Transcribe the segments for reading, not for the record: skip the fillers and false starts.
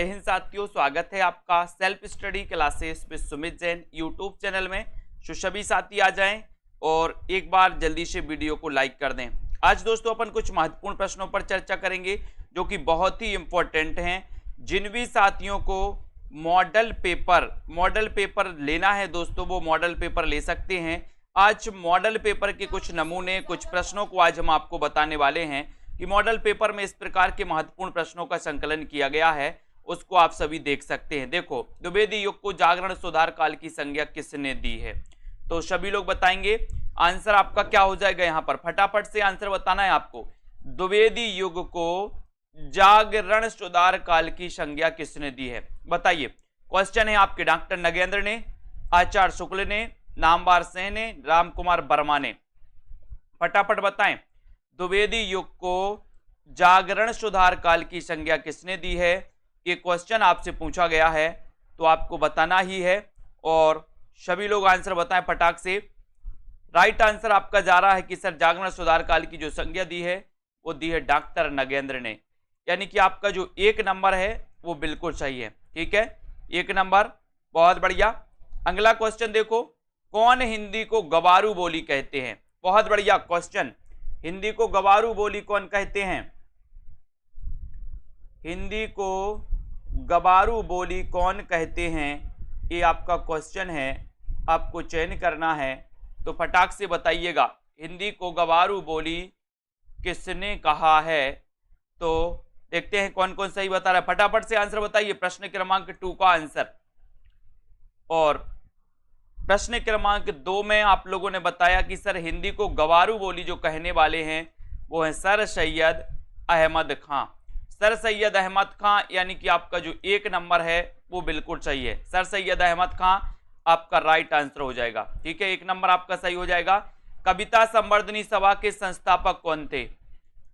हिंद साथियों, स्वागत है आपका self study classes with Sumit Jain YouTube channel में। तो सभी साथी आ जाएं और एक बार जल्दी से वीडियो को लाइक कर दें। आज दोस्तों अपन कुछ महत्वपूर्ण प्रश्नों पर चर्चा करेंगे जो कि बहुत ही इंपॉर्टेंट हैं। जिन भी साथियों को मॉडल पेपर लेना है दोस्तों, वो मॉडल पेपर ले सकते हैं। आज मॉडल पेपर के कुछ नमूने, कुछ प्रश्नों को आज हम आपको बताने वाले हैं कि मॉडल पेपर में इस प्रकार के महत्वपूर्ण प्रश्नों का संकलन किया गया है, उसको आप सभी देख सकते हैं। देखो, द्विवेदी युग को जागरण सुधार काल की संज्ञा किसने दी है? तो सभी लोग बताएंगे। आंसर आपका क्या हो जाएगा? यहां पर फटाफट से आंसर बताना है आपको। द्विवेदी युग को जागरण सुधार काल की संज्ञा किसने दी है? बताइए। क्वेश्चन है आपके डॉक्टर नगेंद्र ने, आचार्य शुक्ल ने, नामवर सेन ने, राम कुमार वर्मा ने। फटाफट बताएं, द्विवेदी युग को जागरण सुधार काल की संज्ञा किसने दी है? ये क्वेश्चन आपसे पूछा गया है तो आपको बताना ही है और सभी लोग आंसर बताएं फटाक से। राइट आंसर आपका जा रहा है कि सर जागरण सुधार काल की जो संज्ञा दी है वो दी है डॉक्टर नगेंद्र ने, यानी कि आपका जो एक नंबर है वो बिल्कुल सही है। ठीक है, एक नंबर, बहुत बढ़िया। अगला क्वेश्चन देखो, कौन हिंदी को गवारू बोली कहते हैं? बहुत बढ़िया क्वेश्चन। हिंदी को गवारू बोली कौन कहते हैं? हिंदी को गवारू बोली कौन कहते हैं, ये आपका क्वेश्चन है, आपको चयन करना है। तो फटाक से बताइएगा, हिंदी को गवारू बोली किसने कहा है? तो देखते हैं कौन कौन सही बता रहा है। फटाफट से आंसर बताइए प्रश्न क्रमांक 2 का आंसर। और प्रश्न क्रमांक 2 में आप लोगों ने बताया कि सर हिंदी को गवारू बोली जो कहने वाले हैं वो है सर सैयद अहमद खां। सर सैयद अहमद खां, यानी कि आपका जो एक नंबर है वो बिल्कुल सही है। सर सैयद अहमद खां आपका राइट आंसर हो जाएगा। ठीक है, एक नंबर आपका सही हो जाएगा। कविता संवर्धनी सभा के संस्थापक कौन थे?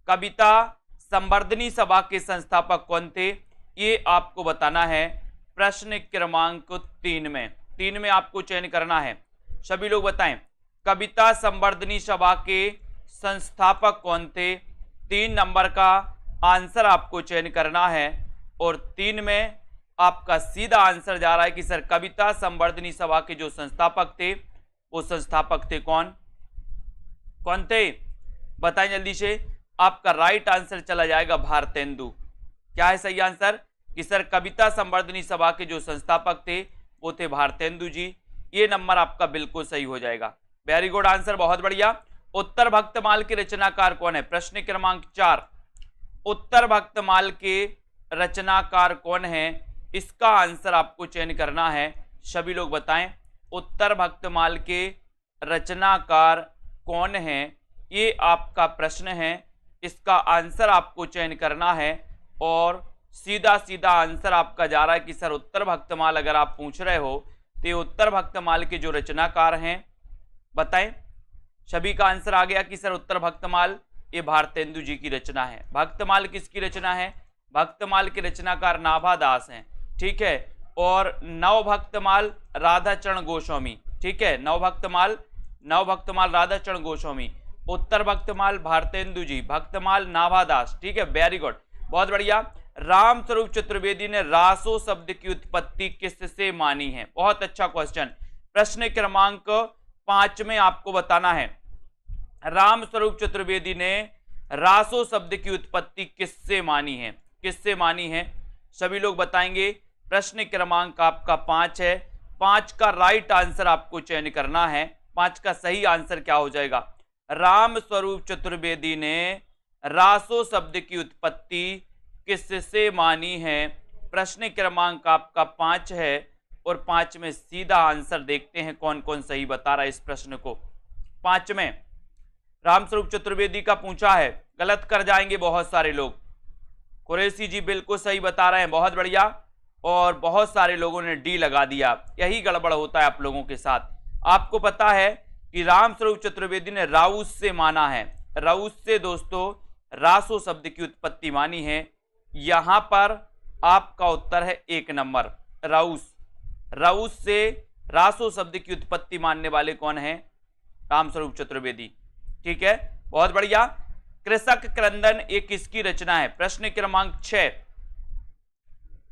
कविता संवर्धनी सभा के संस्थापक कौन थे, ये आपको बताना है प्रश्न क्रमांक 3 में आपको चयन करना है। सभी लोग बताएं, कविता संवर्धनी सभा के संस्थापक कौन थे? 3 नंबर का आंसर आपको चयन करना है और 3 में आपका सीधा आंसर जा रहा है कि सर कविता संवर्धनी सभा के जो संस्थापक थे वो संस्थापक थे कौन थे? बताएं जल्दी से। आपका राइट आंसर चला जाएगा भारतेंदु। क्या है सही आंसर? कि सर कविता संवर्धनी सभा के जो संस्थापक थे वो थे भारतेंदु जी। ये नंबर आपका बिल्कुल सही हो जाएगा। वेरी गुड आंसर, बहुत बढ़िया। उत्तर भक्तमाल के रचनाकार कौन है? प्रश्न क्रमांक 4, उत्तर भक्तमाल के रचनाकार कौन है, इसका आंसर आपको चयन करना है। सभी लोग बताएं, उत्तर भक्तमाल के रचनाकार कौन है, ये आपका प्रश्न है। इसका आंसर आपको चयन करना है और सीधा सीधा आंसर आपका जा रहा है कि सर उत्तर भक्तमाल अगर आप पूछ रहे हो तो ये उत्तर भक्तमाल के जो रचनाकार हैं बताएं। सभी का आंसर आ गया कि सर उत्तर भक्तमाल ये भारतेंदु जी की रचना है। भक्तमाल किसकी रचना है? भक्तमाल के रचनाकार नाभादास हैं। ठीक है, और नवभक्तमाल राधाचरण गोस्वामी। ठीक है, नवभक्तमाल राधाचरण गोस्वामी। उत्तर भक्तमाल भारतेंदु जी, भक्तमाल नाभादास। ठीक है, वेरी गुड, बहुत बढ़िया। राम स्वरूप चतुर्वेदी ने रासो शब्द की उत्पत्ति किससे मानी है? बहुत अच्छा क्वेश्चन। प्रश्न क्रमांक 5 में आपको बताना है, राम स्वरूप चतुर्वेदी ने रासो शब्द की उत्पत्ति किससे मानी है? किससे मानी है? सभी लोग बताएंगे। प्रश्न क्रमांक आपका 5 है। 5 का राइट आंसर आपको चयन करना है। 5 का सही आंसर क्या हो जाएगा? राम स्वरूप चतुर्वेदी ने रासो शब्द की उत्पत्ति किससे मानी है? प्रश्न क्रमांक आपका 5 है और 5 में सीधा आंसर देखते हैं कौन कौन सही बता रहा है इस प्रश्न को। 5 में रामस्वरूप चतुर्वेदी का पूछा है, गलत कर जाएंगे बहुत सारे लोग। कुरैशी जी बिल्कुल सही बता रहे हैं, बहुत बढ़िया। और बहुत सारे लोगों ने डी लगा दिया, यही गड़बड़ होता है आप लोगों के साथ। आपको पता है कि रामस्वरूप चतुर्वेदी ने राउस से माना है। राउस से दोस्तों रासो शब्द की उत्पत्ति मानी है। यहां पर आपका उत्तर है 1 नंबर, राउस से रासो शब्द की उत्पत्ति मानने वाले कौन है? रामस्वरूप चतुर्वेदी। ठीक है, बहुत बढ़िया। कृषक क्रंदन एक किसकी रचना है? प्रश्न क्रमांक 6,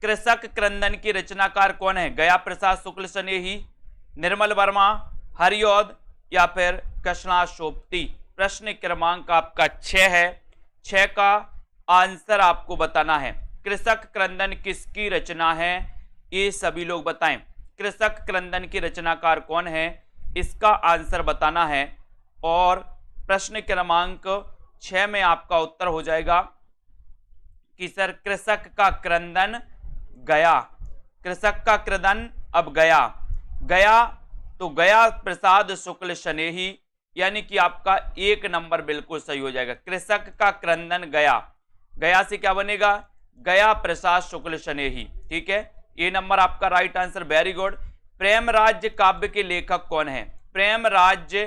कृषक क्रंदन की रचनाकार कौन है? गया प्रसाद शुक्ल स्नेही, निर्मल वर्मा, हरिऔध या फिर कृष्णाशोपति। प्रश्न क्रमांक आपका 6 है। 6 का आंसर आपको बताना है। कृषक क्रंदन किसकी रचना है? ये सभी लोग बताएं। कृषक क्रंदन की रचनाकार कौन है? इसका आंसर बताना है। और प्रश्न क्रमांक 6 में आपका उत्तर हो जाएगा कि सर कृषक का क्रंदन गया। कृषक का क्रंदन अब गया। गया तो गया प्रसाद शुक्ल स्नेही, यानी कि आपका 1 नंबर बिल्कुल सही हो जाएगा। कृषक का क्रंदन गया, गया से क्या बनेगा? गया प्रसाद शुक्ल स्नेही। ठीक है, ये नंबर आपका राइट आंसर। Very good. प्रेम राज्य काव्य के लेखक कौन है? प्रेम राज्य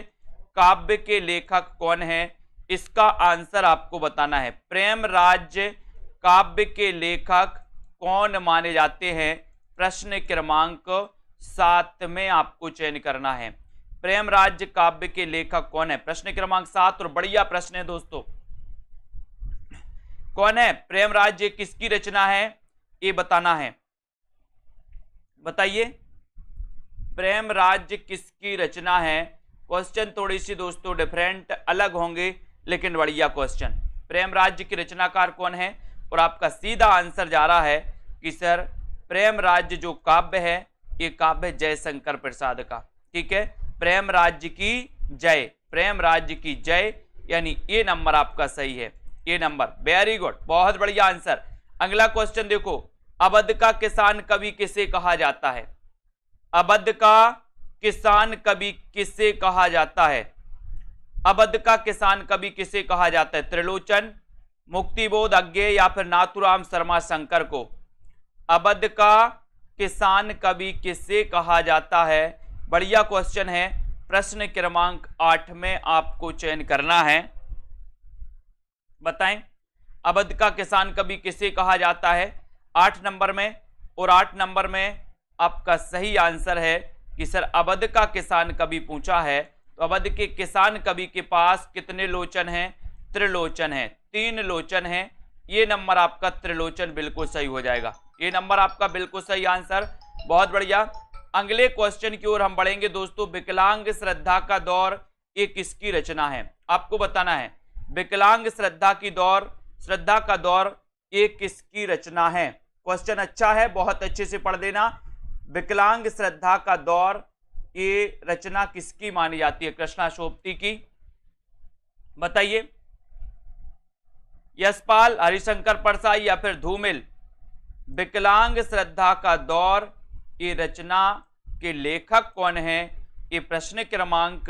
काव्य के लेखक कौन है? इसका आंसर आपको बताना है। प्रेम राज्य काव्य के लेखक कौन माने जाते हैं? प्रश्न क्रमांक 7 में आपको चयन करना है। प्रेम राज्य काव्य के लेखक कौन है? प्रश्न क्रमांक 7 और बढ़िया प्रश्न है दोस्तों। कौन है? प्रेम राज्य किसकी रचना है? ये बताना है। बताइए, प्रेम राज्य किसकी रचना है? क्वेश्चन थोड़ी सी दोस्तों डिफरेंट अलग होंगे, लेकिन बढ़िया क्वेश्चन। प्रेम राज्य की रचनाकार कौन है? और आपका सीधा आंसर जा रहा है कि सर प्रेम राज्य जो काव्य है, ये काव्य जयशंकर प्रसाद का। ठीक है, प्रेम राज्य की जय, प्रेम राज्य की जय, यानी ये नंबर आपका सही है। ये नंबर, वेरी गुड, बहुत बढ़िया आंसर। अगला क्वेश्चन देखो, अवध का किसान कवि किसे कहा जाता है? अवध का किसान कवि किसे कहा जाता है? अवध का किसान कवि किसे कहा जाता है? त्रिलोचन, मुक्तिबोध, अज्ञेय या फिर नाथुराम शर्मा शंकर को? अवध का किसान कवि किसे कहा जाता है? बढ़िया क्वेश्चन है। प्रश्न क्रमांक 8 में आपको चयन करना है। बताएं, अवध का किसान कवि किसे कहा जाता है 8 नंबर में? और 8 नंबर में आपका सही आंसर है कि सर अवध का किसान कवि पूछा है, तो अवध के किसान कवि के पास कितने लोचन हैं? त्रिलोचन है, 3 लोचन हैं। ये नंबर आपका त्रिलोचन बिल्कुल सही हो जाएगा। ये नंबर आपका बिल्कुल सही आंसर, बहुत बढ़िया। अगले क्वेश्चन की ओर हम बढ़ेंगे दोस्तों। विकलांग श्रद्धा का दौर ये किसकी रचना है? आपको बताना है। विकलांग श्रद्धा का दौर ये किसकी रचना है? क्वेश्चन अच्छा है, बहुत अच्छे से पढ़ देना। विकलांग श्रद्धा का दौर ये रचना किसकी मानी जाती है? कृष्णाशोपति की। बताइए, यशपाल, हरिशंकर परसाई या फिर धूमिल? विकलांग श्रद्धा का दौर ये रचना के लेखक कौन है? ये प्रश्न क्रमांक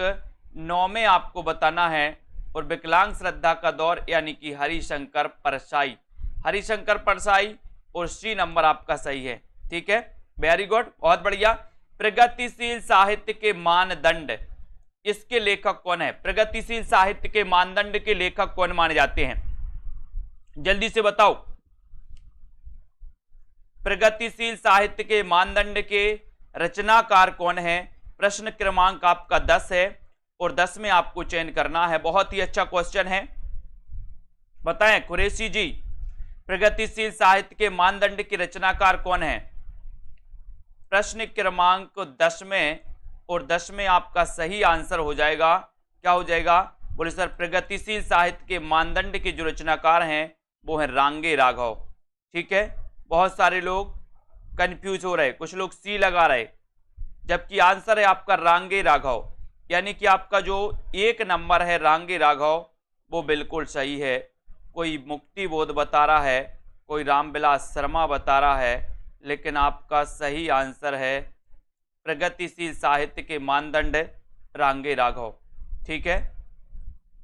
9 में आपको बताना है। और विकलांग श्रद्धा का दौर यानी कि हरिशंकर परसाई। हरिशंकर परसाई और सी नंबर आपका सही है। ठीक है, वेरी गुड, बहुत बढ़िया। प्रगतिशील साहित्य के मानदंड, इसके लेखक कौन है? प्रगतिशील साहित्य के मानदंड के लेखक कौन माने जाते हैं? जल्दी से बताओ। प्रगतिशील साहित्य के मानदंड के रचनाकार कौन है? प्रश्न क्रमांक आपका 10 है और 10 में आपको चयन करना है। बहुत ही अच्छा क्वेश्चन है। बताएं कुरैशी जी, प्रगतिशील साहित्य के मानदंड के रचनाकार कौन है? प्रश्न क्रमांक 10 में, और 10 में आपका सही आंसर हो जाएगा। क्या हो जाएगा? बोले सर प्रगतिशील साहित्य के मानदंड के जो रचनाकार हैं वो है रांगे राघव। ठीक है, बहुत सारे लोग कंफ्यूज हो रहे, कुछ लोग सी लगा रहे, जबकि आंसर है आपका रांगे राघव। यानी कि आपका जो 1 नंबर है रांगे राघव वो बिल्कुल सही है। कोई मुक्तिबोध बता रहा है, कोई रामविलास शर्मा बता रहा है, लेकिन आपका सही आंसर है प्रगतिशील साहित्य के मानदंड रांगे राघव। ठीक है,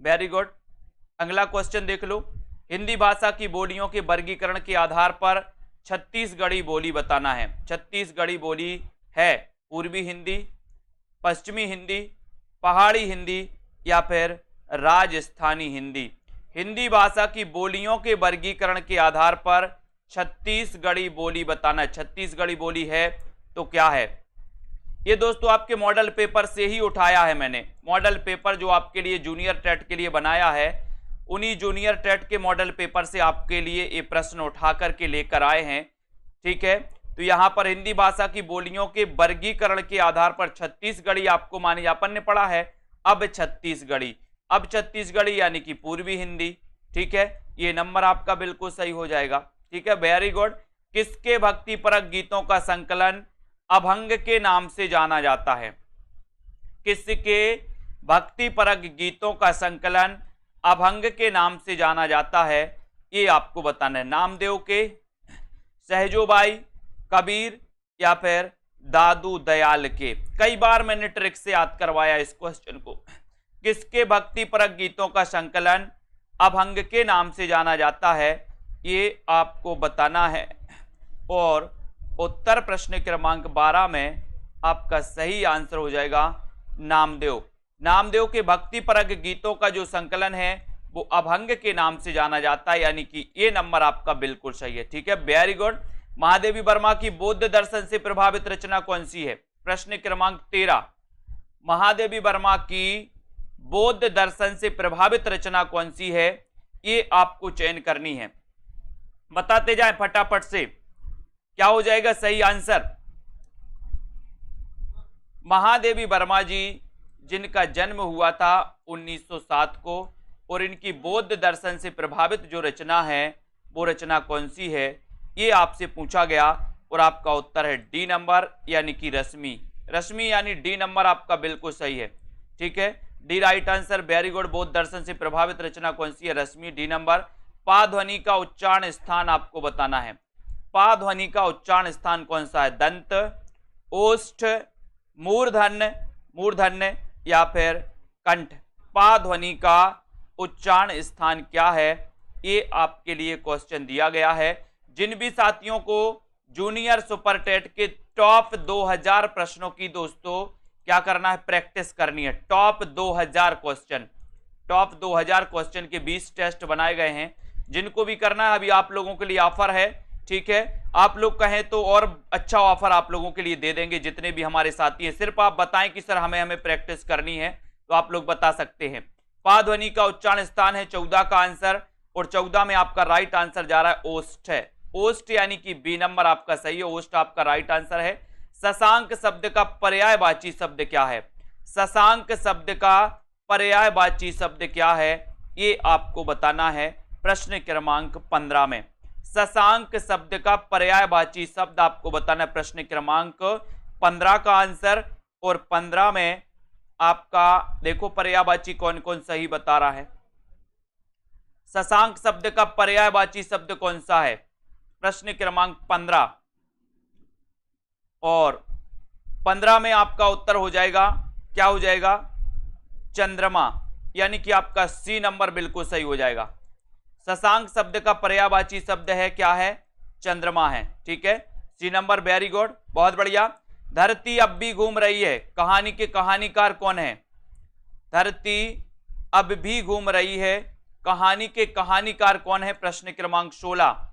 वेरी गुड। अगला क्वेश्चन देख लो। हिंदी भाषा की बोलियों के वर्गीकरण के आधार पर छत्तीसगढ़ी बोली बताना है। छत्तीसगढ़ी बोली है पूर्वी हिंदी, पश्चिमी हिंदी, पहाड़ी हिंदी या फिर राजस्थानी हिंदी। हिंदी भाषा की बोलियों के वर्गीकरण के आधार पर छत्तीसगढ़ी बोली बताना है। छत्तीसगढ़ी बोली है तो क्या है? ये दोस्तों आपके मॉडल पेपर से ही उठाया है मैंने। मॉडल पेपर जो आपके लिए जूनियर टेट के लिए बनाया है, उन्हीं जूनियर टेट के मॉडल पेपर से आपके लिए ये प्रश्न उठा करके लेकर आए हैं। ठीक है। तो यहां पर हिंदी भाषा की बोलियों के वर्गीकरण के आधार पर छत्तीसगढ़ी आपको माने अपन ने पढ़ा है, अब छत्तीसगढ़ी, अब छत्तीसगढ़ी यानी कि पूर्वी हिंदी, ठीक है। ये नंबर आपका बिल्कुल सही हो जाएगा, ठीक है, वेरी गुड। किसके भक्तिपरक गीतों का संकलन अभंग के नाम से जाना जाता है? किसके भक्तिपरक गीतों का संकलन अभंग के नाम से जाना जाता है? ये आपको बताना है। नामदेव के, सहजोबाई, कबीर या फिर दादू दयाल के? कई बार मैंने ट्रिक से याद करवाया इस क्वेश्चन को। किसके भक्तिपरक गीतों का संकलन अभंग के नाम से जाना जाता है, ये आपको बताना है। और उत्तर प्रश्न क्रमांक 12 में आपका सही आंसर हो जाएगा नामदेव। नामदेव के भक्तिपरक गीतों का जो संकलन है वो अभंग के नाम से जाना जाता है, यानी कि ये नंबर आपका बिल्कुल सही है, ठीक है, वेरी गुड। महादेवी वर्मा की बौद्ध दर्शन से प्रभावित रचना कौन सी है? प्रश्न क्रमांक 13, महादेवी वर्मा की बौद्ध दर्शन से प्रभावित रचना कौन सी है, ये आपको चयन करनी है। बताते जाएं फटाफट से, क्या हो जाएगा सही आंसर? महादेवी वर्मा जी जिनका जन्म हुआ था 1907 को, और इनकी बौद्ध दर्शन से प्रभावित जो रचना है वो रचना कौन सी है, ये आपसे पूछा गया और आपका उत्तर है डी नंबर, यानी कि रश्मि। रश्मि यानी डी नंबर आपका बिल्कुल सही है, ठीक है, D right answer, very good. बौद्ध दर्शन से प्रभावित रचना कौन सी है? रश्मि, डी नंबर। पा ध्वनि का उच्चारण स्थान आपको बताना है। पा ध्वनि का उच्चारण स्थान कौन सा है? दंत, ओष्ठ, मूर्धन्य, मूर्धन्य या फिर कंठ? पा ध्वनि का उच्चारण स्थान क्या है, ये आपके लिए क्वेश्चन दिया गया है। जिन भी साथियों को जूनियर सुपर टेट के टॉप 2000 प्रश्नों की दोस्तों क्या करना है, प्रैक्टिस करनी है। टॉप 2000 क्वेश्चन, टॉप 2000 क्वेश्चन के 20 टेस्ट बनाए गए हैं, जिनको भी करना है अभी आप लोगों के लिए ऑफर है, ठीक है। आप लोग कहें तो और अच्छा ऑफर आप लोगों के लिए दे देंगे, जितने भी हमारे साथी हैं। सिर्फ आप बताएं कि सर हमें प्रैक्टिस करनी है, तो आप लोग बता सकते हैं। पा ध्वनि का उच्चारण स्थान है 14 का आंसर, और 14 में आपका राइट आंसर जा रहा है ओष्ठ है। ओष्ठ यानी कि बी नंबर आपका सही है, ओष्ठ आपका राइट आंसर है। शशांक शब्द का पर्यायवाची शब्द क्या है? शशांक शब्द का पर्यायवाची शब्द क्या है, ये आपको बताना है प्रश्न क्रमांक 15 में। शशांक शब्द का पर्यायवाची शब्द आपको बताना है प्रश्न क्रमांक 15 का आंसर। और 15 में आपका देखो पर्यायवाची कौन कौन सही बता रहा है। शशांक शब्द का पर्यायवाची शब्द कौन सा है? प्रश्न क्रमांक 15, और 15 में आपका उत्तर हो जाएगा, क्या हो जाएगा? चंद्रमा, यानी कि आपका सी नंबर बिल्कुल सही हो जाएगा। शशांक शब्द का पर्यायवाची शब्द है क्या है? चंद्रमा है, ठीक है, सी नंबर, वेरी गुड, बहुत बढ़िया। धरती अब भी घूम रही है, कहानी के कहानीकार कौन है? धरती अब भी घूम रही है, कहानी के कहानीकार कौन है? प्रश्न क्रमांक 16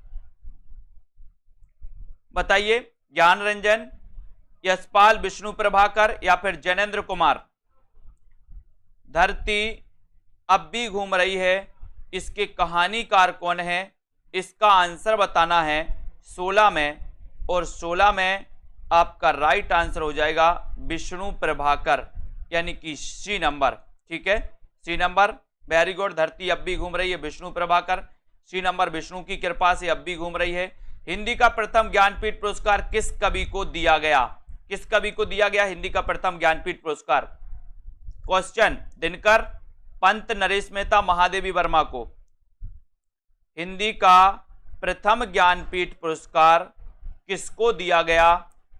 बताइए। ज्ञान रंजन, यशपाल, विष्णु प्रभाकर या फिर जैनेन्द्र कुमार? धरती अब भी घूम रही है, इसके कहानीकार कौन है? इसका आंसर बताना है 16 में, और 16 में आपका राइट आंसर हो जाएगा विष्णु प्रभाकर, यानी कि सी नंबर, ठीक है, सी नंबर, वेरी गुड। धरती अब भी घूम रही है, विष्णु प्रभाकर, सी नंबर, विष्णु की कृपा से अब भी घूम रही है। हिंदी का प्रथम ज्ञानपीठ पुरस्कार किस कवि को दिया गया? किस कवि को दिया गया हिंदी का प्रथम ज्ञानपीठ पुरस्कार? क्वेश्चन, दिनकर, पंत, नरेश मेहता, महादेवी वर्मा को। हिंदी का प्रथम ज्ञानपीठ पुरस्कार किसको दिया गया?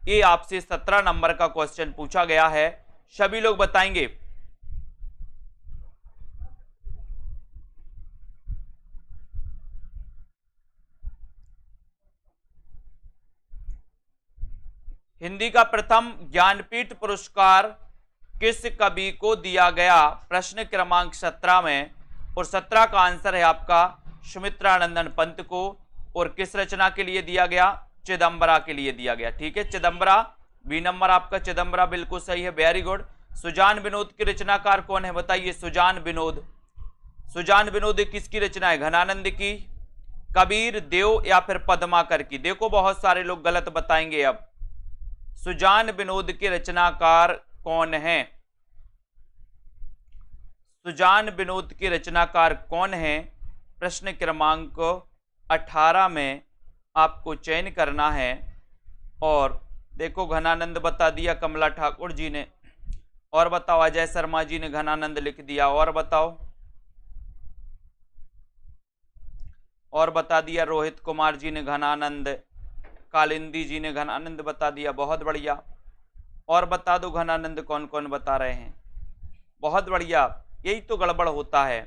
ये आपसे 17 नंबर का क्वेश्चन पूछा गया है, सभी लोग बताएंगे। हिंदी का प्रथम ज्ञानपीठ पुरस्कार किस कवि को दिया गया? प्रश्न क्रमांक 17 में, और 17 का आंसर है आपका सुमित्रानंदन पंत को। और किस रचना के लिए दिया गया? चिदंबरा के लिए दिया गया, ठीक है, चिदंबरा, बी नंबर आपका चिदंबरा बिल्कुल सही है, वेरी गुड। सुजान विनोद के रचनाकार कौन है बताइए? सुजान विनोद, सुजान विनोद किसकी रचना है? घनानंद की, कबीर, देव या फिर पद्माकर की। देखो बहुत सारे लोग गलत बताएंगे। अब सुजान विनोद के रचनाकार कौन है? सुजान विनोद के रचनाकार कौन है? प्रश्न क्रमांक 18 में आपको चयन करना है। और देखो घनानंद बता दिया कमला ठाकुर जी ने, और बताओ अजय शर्मा जी ने घनानंद लिख दिया, और बताओ, और बता दिया रोहित कुमार जी ने घनानंद, कालिंदी जी ने घनानंद बता दिया, बहुत बढ़िया। और बता दो घनानंद कौन कौन बता रहे हैं, बहुत बढ़िया। यही तो गड़बड़ होता है,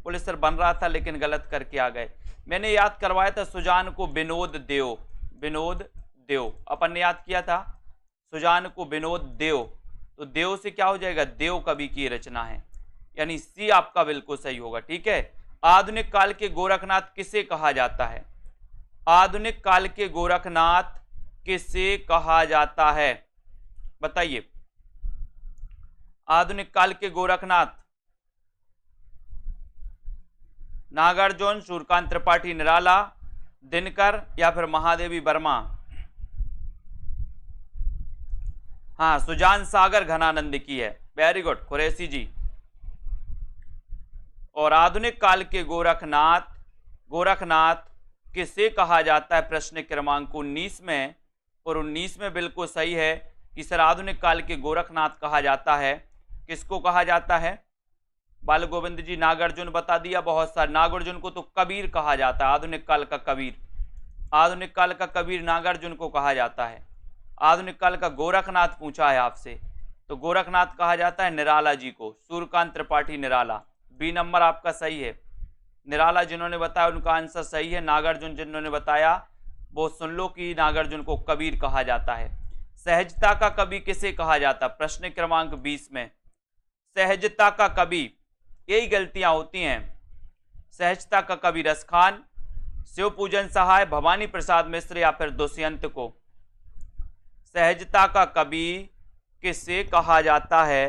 पुलिस सर बन रहा था लेकिन गलत करके आ गए। मैंने याद करवाया था सुजान को विनोद देव, विनोद देव अपन ने याद किया था, सुजान को विनोद देव, तो देव से क्या हो जाएगा, देव कवि की रचना है, यानी सी आपका बिल्कुल सही होगा। ठीक है। आधुनिक काल के गोरखनाथ किसे कहा जाता है? आधुनिक काल के गोरखनाथ किसे कहा जाता है? बताइए। आधुनिक काल के गोरखनाथ नागार्जुन, सूर्यकांत त्रिपाठी निराला, दिनकर या फिर महादेवी वर्मा? हाँ, सुजान सागर घनानंद की है। वेरी गुड कुरैशी जी। और आधुनिक काल के गोरखनाथ, गोरखनाथ किसे कहा जाता है? प्रश्न क्रमांक 19 में, और 19 में बिल्कुल सही है कि सर आधुनिक काल के गोरखनाथ कहा जाता है। किसको कहा जाता है? बाल गोविंद जी नागार्जुन बता दिया, बहुत सारे। नागार्जुन को तो कबीर कहा जाता है, आधुनिक काल का कबीर, आधुनिक काल का कबीर नागार्जुन को कहा जाता है। आधुनिक काल का गोरखनाथ पूछा है आपसे, तो गोरखनाथ कहा जाता है निराला जी को, सूर्यकांत त्रिपाठी निराला। बी नंबर आपका सही है। निराला जिन्होंने बताया उनका आंसर सही है। नागार्जुन जिन्होंने बताया वो सुन लो कि नागार्जुन को कबीर कहा जाता है। सहजता का कवि किसे कहा जाता? प्रश्न क्रमांक 20 में सहजता का कवि, यही गलतियां होती हैं। सहजता का कवि रसखान, शिवपूजन सहाय, भवानी प्रसाद मिश्र या फिर दुष्यंत को? सहजता का कवि किसे कहा जाता है?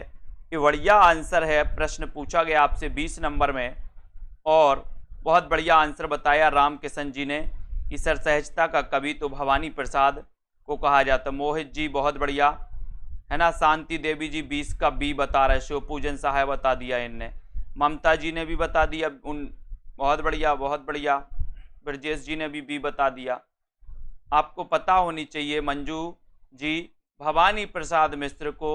ये बढ़िया आंसर है। प्रश्न पूछा गया आपसे 20 नंबर में, और बहुत बढ़िया आंसर बताया राम किशन जी ने कि सर सहजता का कवि तो भवानी प्रसाद को कहा जाता। मोहित जी बहुत बढ़िया है ना। शांति देवी जी 20 का बी बता रहे, शिवपूजन सहाय बता दिया इनने। ममता जी ने भी बता दिया उन, बहुत बढ़िया बहुत बढ़िया। ब्रजेश जी ने भी बी बता दिया। आपको पता होनी चाहिए मंजू जी, भवानी प्रसाद मिश्र को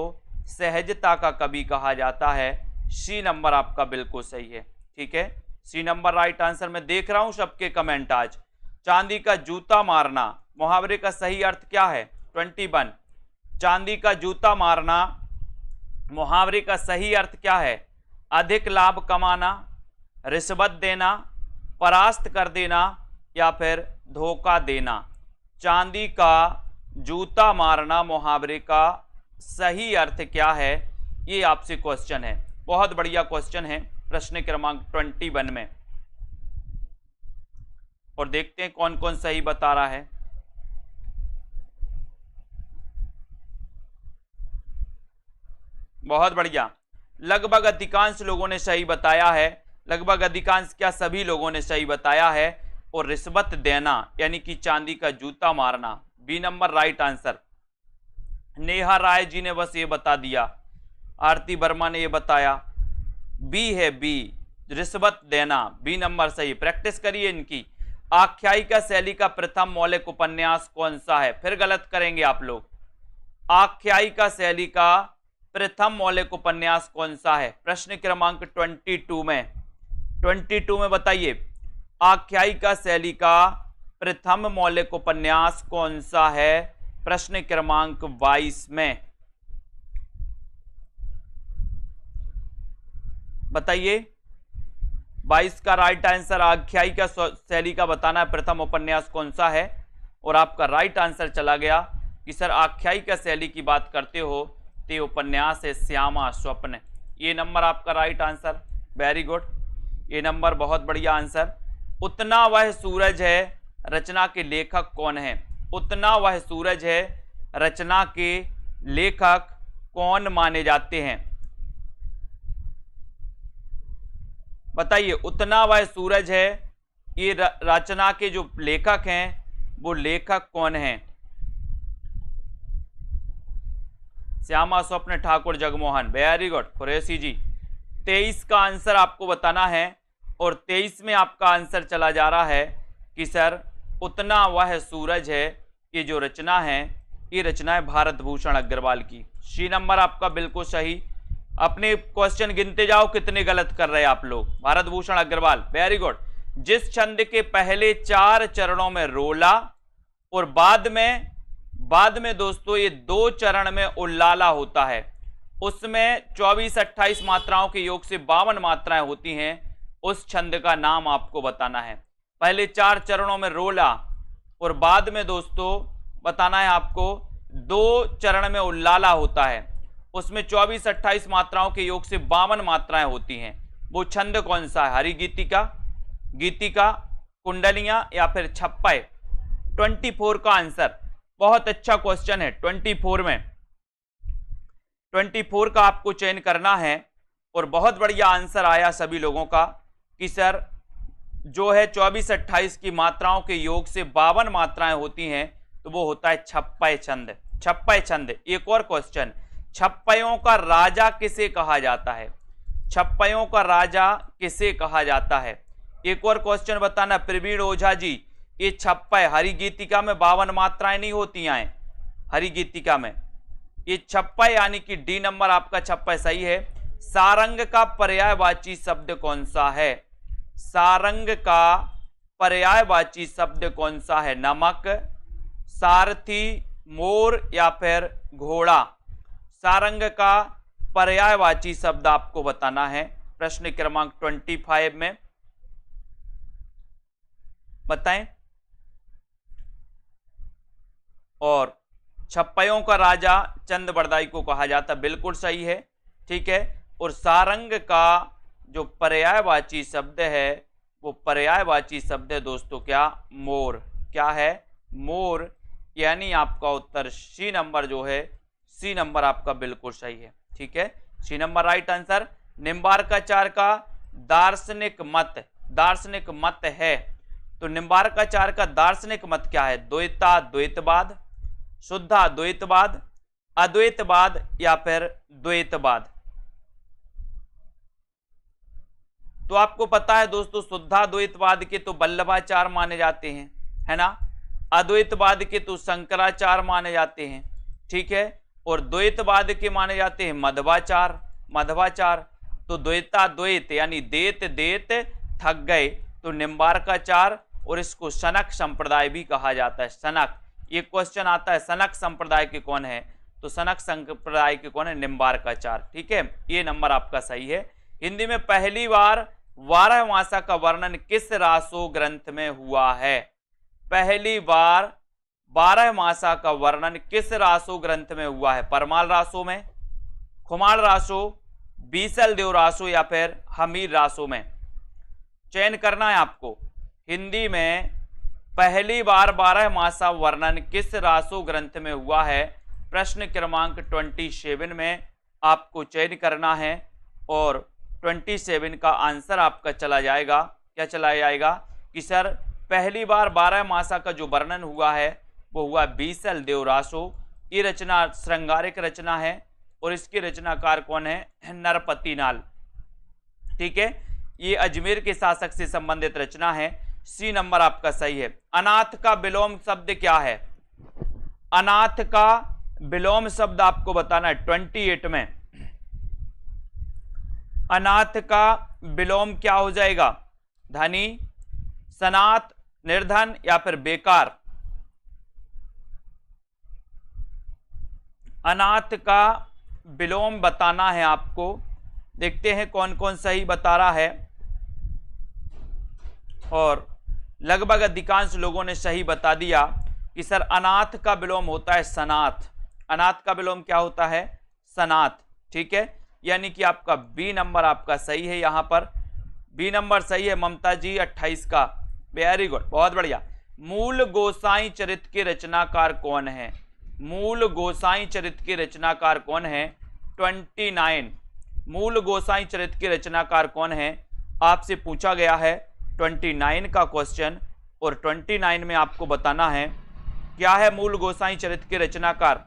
सहजता का कवि कहा जाता है। सी नंबर आपका बिल्कुल सही है। ठीक है, सी नंबर राइट आंसर। मैं देख रहा हूं सबके कमेंट आज। चांदी का जूता मारना मुहावरे का सही अर्थ क्या है? 21। चांदी का जूता मारना मुहावरे का सही अर्थ क्या है? अधिक लाभ कमाना, रिश्वत देना, परास्त कर देना या फिर धोखा देना। चांदी का जूता मारना मुहावरे का सही अर्थ क्या है? ये आपसे क्वेश्चन है, बहुत बढ़िया क्वेश्चन है प्रश्न क्रमांक 21 में। और देखते हैं कौन कौन सही बता रहा है। बहुत बढ़िया, लगभग अधिकांश लोगों ने सही बताया है। लगभग अधिकांश क्या, सभी लोगों ने सही बताया है। और रिश्वत देना यानी कि चांदी का जूता मारना, B number right answer. Neha Rai ji ने बस ये बता दिया, आरती वर्मा ने ये बताया, बी है बी, रिश्वत देना, बी नंबर सही। प्रैक्टिस करिए इनकी। आख्यायिका शैली का प्रथम मौलिक उपन्यास कौन सा है? फिर गलत करेंगे आप लोग। आख्यायिका शैली का प्रथम मौलिक उपन्यास कौन सा है? प्रश्न क्रमांक 22 में बताइए, आख्यायिका शैली का प्रथम मौलिक उपन्यास कौन सा है? प्रश्न क्रमांक 22 में बताइए। 22 का राइट आंसर आख्यायिका शैली का बताना है प्रथम उपन्यास कौन सा है। और आपका राइट आंसर चला गया कि सर आख्यायिका शैली की बात करते हो तो उपन्यास है श्यामा स्वप्न। ये नंबर आपका राइट आंसर, वेरी गुड, ये नंबर बहुत बढ़िया आंसर। उतना वह सूरज है रचना के लेखक कौन है? उतना वह सूरज है रचना के लेखक कौन माने जाते हैं? बताइए, उतना वह सूरज है ये रचना के जो लेखक हैं वो लेखक कौन हैं? श्यामा स्वप्न ठाकुर जगमोहन। वेरी गुड कुरैशी जी। 23 का आंसर आपको बताना है और 23 में आपका आंसर चला जा रहा है कि सर उतना वह सूरज है। ये जो रचना है ये रचना है भारत भूषण अग्रवाल की। सी नंबर आपका बिल्कुल सही। अपने क्वेश्चन गिनते जाओ कितने गलत कर रहे हैं आप लोग। Bharat Bhushan Agarwal, very good. जिस छंद के पहले 4 चरणों में रोला और बाद में दोस्तों ये 2 चरण में उल्लाला होता है, उसमें 24-28 मात्राओं के योग से 52 मात्राएं होती हैं, उस छंद का नाम आपको बताना है। पहले 4 चरणों में रोला और बाद में दोस्तों बताना है आपको 2 चरण में उल्लाला होता है, उसमें 24-28 मात्राओं के योग से 52 मात्राएं होती हैं। वो छंद कौन सा है? हरि गीतिका, गीतिका, कुंडलियां या फिर छप्पय? 24 का आंसर। बहुत अच्छा क्वेश्चन है। 24 का आपको चयन करना है और बहुत बढ़िया आंसर आया सभी लोगों का कि सर जो है 24-28 की मात्राओं के योग से 52 मात्राएं होती हैं, तो वो होता है छप्पय छंद। छप्पय छंद। एक और क्वेश्चन, छप्पयों का राजा किसे कहा जाता है? छप्पयों का राजा किसे कहा जाता है? एक और क्वेश्चन बताना प्रवीण ओझा जी। ये छप्पय हरि गीतिका में 52 मात्राएं नहीं होती हैं हरि गीतिका में। ये छप्पय यानी कि डी नंबर आपका छप्पय सही है। सारंग का पर्यायवाची शब्द कौन सा है? सारंग का पर्यायवाची शब्द कौन सा है? नमक, सारथी, मोर या फिर घोड़ा? सारंग का पर्यायवाची शब्द आपको बताना है। प्रश्न क्रमांक 25 में बताएं। और छप्पयों का राजा चंद बरदाई को कहा जाता, बिल्कुल सही है, ठीक है। और सारंग का जो पर्यायवाची शब्द है वो पर्यायवाची शब्द है दोस्तों क्या? मोर। क्या है? मोर। यानी आपका उत्तर सी नंबर जो है, सी नंबर आपका बिल्कुल सही है, ठीक है, c number right answer. Nimbarkacharya का दार्शनिक मत है, तो निम्बार्काचार्य का दार्शनिक मत क्या है? द्वैता द्वैतवाद, शुद्धा द्वैतवाद, अद्वैतवाद या फिर द्वैतवाद? तो आपको पता है दोस्तों शुद्धाद्वैतवाद के तो वल्लभाचार्य माने जाते हैं, है ना। अद्वैतवाद के तो शंकराचार्य माने जाते हैं, ठीक है। और द्वैतवाद के माने जाते हैं मध्वाचार्य। तो द्वैता द्वैत यानी देत देत थक गए, तो निम्बार्काचार्य, और इसको सनक संप्रदाय भी कहा जाता है। सनक, ये क्वेश्चन आता है सनक संप्रदाय के कौन है? तो सनक संप्रदाय के कौन है? निम्बार्काचार्य, ठीक है। ये नंबर आपका सही है। हिंदी में पहली बार 12 मासा का वर्णन किस रासो ग्रंथ में हुआ है? पहली बार 12 मासा का वर्णन किस रासो ग्रंथ में हुआ है? परमाल रासो में, खुमार रासो, बीसल देव रासो या फिर हमीर रासो में? चयन करना है आपको। हिंदी में पहली बार 12 मासा वर्णन किस रासो ग्रंथ में हुआ है? प्रश्न क्रमांक 27 में आपको चयन करना है और 27 का आंसर आपका चला जाएगा। क्या चला जाएगा? कि सर पहली बार 12 मासा का जो वर्णन हुआ है वो हुआ बीसल देव रासो। ये रचना श्रृंगारिक रचना है और इसके रचनाकार कौन है? नरपति नाल, ठीक है। ये अजमेर के शासक से संबंधित रचना है। सी नंबर आपका सही है। अनाथ का विलोम शब्द क्या है? अनाथ का विलोम शब्द आपको बताना है 28 में। अनाथ का विलोम क्या हो जाएगा? धनी, सनाथ, निर्धन या फिर बेकार? अनाथ का विलोम बताना है आपको। देखते हैं कौन कौन सही बता रहा है। और लगभग अधिकांश लोगों ने सही बता दिया कि सर अनाथ का विलोम होता है सनाथ। अनाथ का विलोम क्या होता है? सनाथ, ठीक है। यानी कि आपका बी नंबर आपका सही है। यहां पर बी नंबर सही है ममता जी 28 का। वेरी गुड, बहुत बढ़िया। मूल गोसाई चरित्र के रचनाकार कौन है? मूल गोसाई चरित्र के रचनाकार कौन है? 29। मूल गोसाई चरित्र के रचनाकार कौन है? आपसे पूछा गया है 29 का क्वेश्चन, और 29 में आपको बताना है क्या है मूल गोसाई चरित्र के रचनाकार।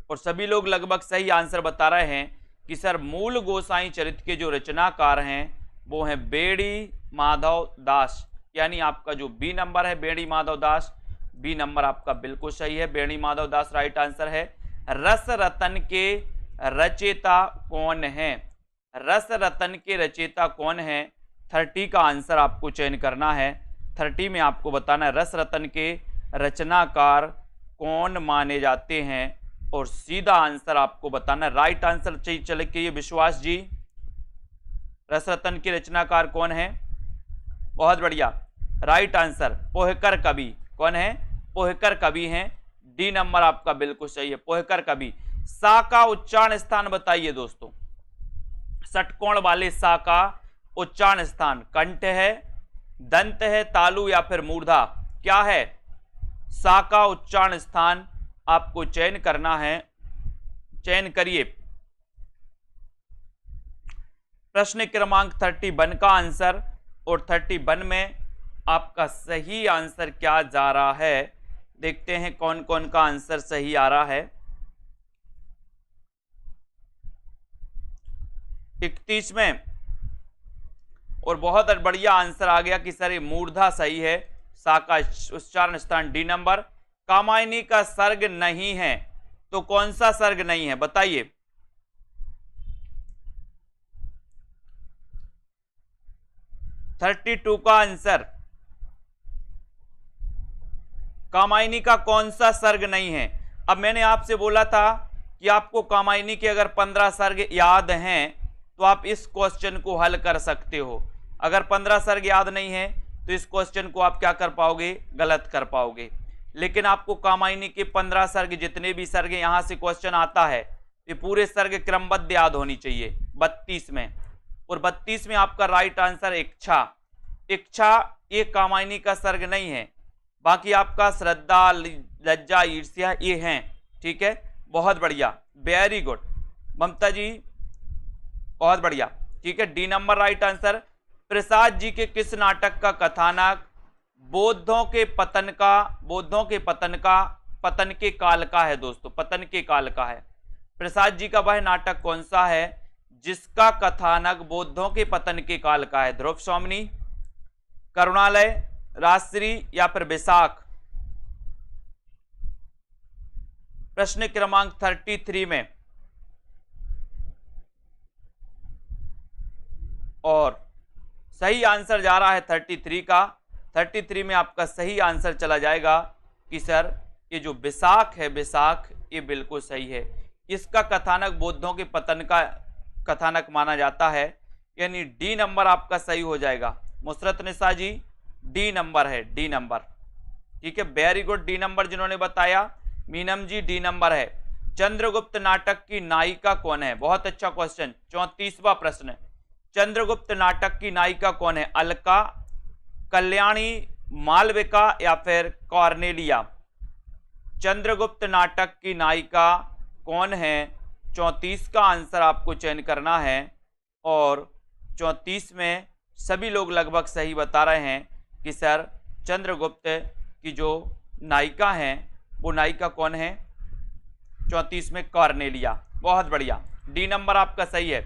और सभी लोग लगभग सही आंसर बता रहे हैं कि सर मूल गोसाई चरित्र के जो रचनाकार हैं वो हैं बेड़ी माधव दास, यानी आपका जो बी नंबर है बेड़ी माधव दास, बी नंबर आपका बिल्कुल सही है, बेड़ी माधव दास राइट आंसर है। रस रतन के रचयिता कौन है, रस रतन के रचयिता कौन है, 30 का आंसर आपको चयन करना है। 30 में आपको बताना है रस रतन के रचनाकार कौन माने जाते हैं, और सीधा आंसर आपको बताना है। राइट आंसर चाहिए चले के ये विश्वास जी, रस रतन के रचनाकार कौन है, बहुत बढ़िया राइट आंसर पोहकर कवि, कौन है, पोहकर कवि हैं, डी नंबर आपका बिल्कुल सही है, पोहकर कवि। सा का उच्चारण स्थान बताइए दोस्तों, षटकोण वाले सा का उच्चारण स्थान कंठ है, दंत है, तालु या फिर मूर्धा, क्या है, सा का उच्चारण स्थान आपको चयन करना है, चयन करिए। प्रश्न क्रमांक 31 का आंसर, और 31 में आपका सही आंसर क्या जा रहा है, देखते हैं कौन कौन का आंसर सही आ रहा है। 31 में और बहुत बढ़िया आंसर आ गया कि सर ये मूर्धा सही है, सा का उच्चारण स्थान डी नंबर। कामायनी का सर्ग नहीं है, तो कौन सा सर्ग नहीं है बताइए, थर्टी टू का आंसर, कामायनी का कौन सा सर्ग नहीं है। अब मैंने आपसे बोला था कि आपको कामायनी के अगर 15 सर्ग याद हैं तो आप इस क्वेश्चन को हल कर सकते हो, अगर 15 सर्ग याद नहीं है तो इस क्वेश्चन को आप क्या कर पाओगे, गलत कर पाओगे। लेकिन आपको कामायनी के 15 सर्ग, जितने भी सर्ग यहां से क्वेश्चन आता है ये पूरे सर्ग क्रमबद्ध याद होनी चाहिए 32 में, और 32 में आपका राइट आंसर इच्छा, इच्छा ये कामायनी का सर्ग नहीं है, बाकी आपका श्रद्धा, लज्जा, ईर्ष्या ये हैं, ठीक है, बहुत बढ़िया, वेरी गुड ममता जी, बहुत बढ़िया, ठीक है, D number right answer. Prasad ji के किस नाटक का कथानक बौद्धों के पतन का, पतन के काल का है दोस्तों, पतन के काल का है। प्रसाद जी का वह नाटक कौन सा है जिसका कथानक बौद्धों के पतन के काल का है, ध्रुव स्वामिनी, करुणालय, राजश्री या फिर बैसाख। प्रश्न क्रमांक 33 में, और सही आंसर जा रहा है 33 का, 33 में आपका सही आंसर चला जाएगा कि सर ये जो बैसाख है, बैसाख ये बिल्कुल सही है, इसका कथानक बौद्धों के पतन का कथानक माना जाता है, यानी डी नंबर आपका सही हो जाएगा। मुसरत निसा जी डी नंबर है, डी नंबर, ठीक है, वेरी गुड, डी नंबर जिन्होंने बताया। मीनम जी डी नंबर है। चंद्रगुप्त नाटक की नायिका कौन है, बहुत अच्छा क्वेश्चन, 34वां प्रश्न, चंद्रगुप्त नाटक की नायिका कौन है, अलका, कल्याणी, मालविका या फिर कॉर्नेलिया। चंद्रगुप्त नाटक की नायिका कौन है, 34 का आंसर आपको चयन करना है, और 34 में सभी लोग लगभग सही बता रहे हैं कि सर चंद्रगुप्त की जो नायिका हैं वो नायिका कौन है, 34 में कॉर्नेलिया, बहुत बढ़िया, डी नंबर आपका सही है।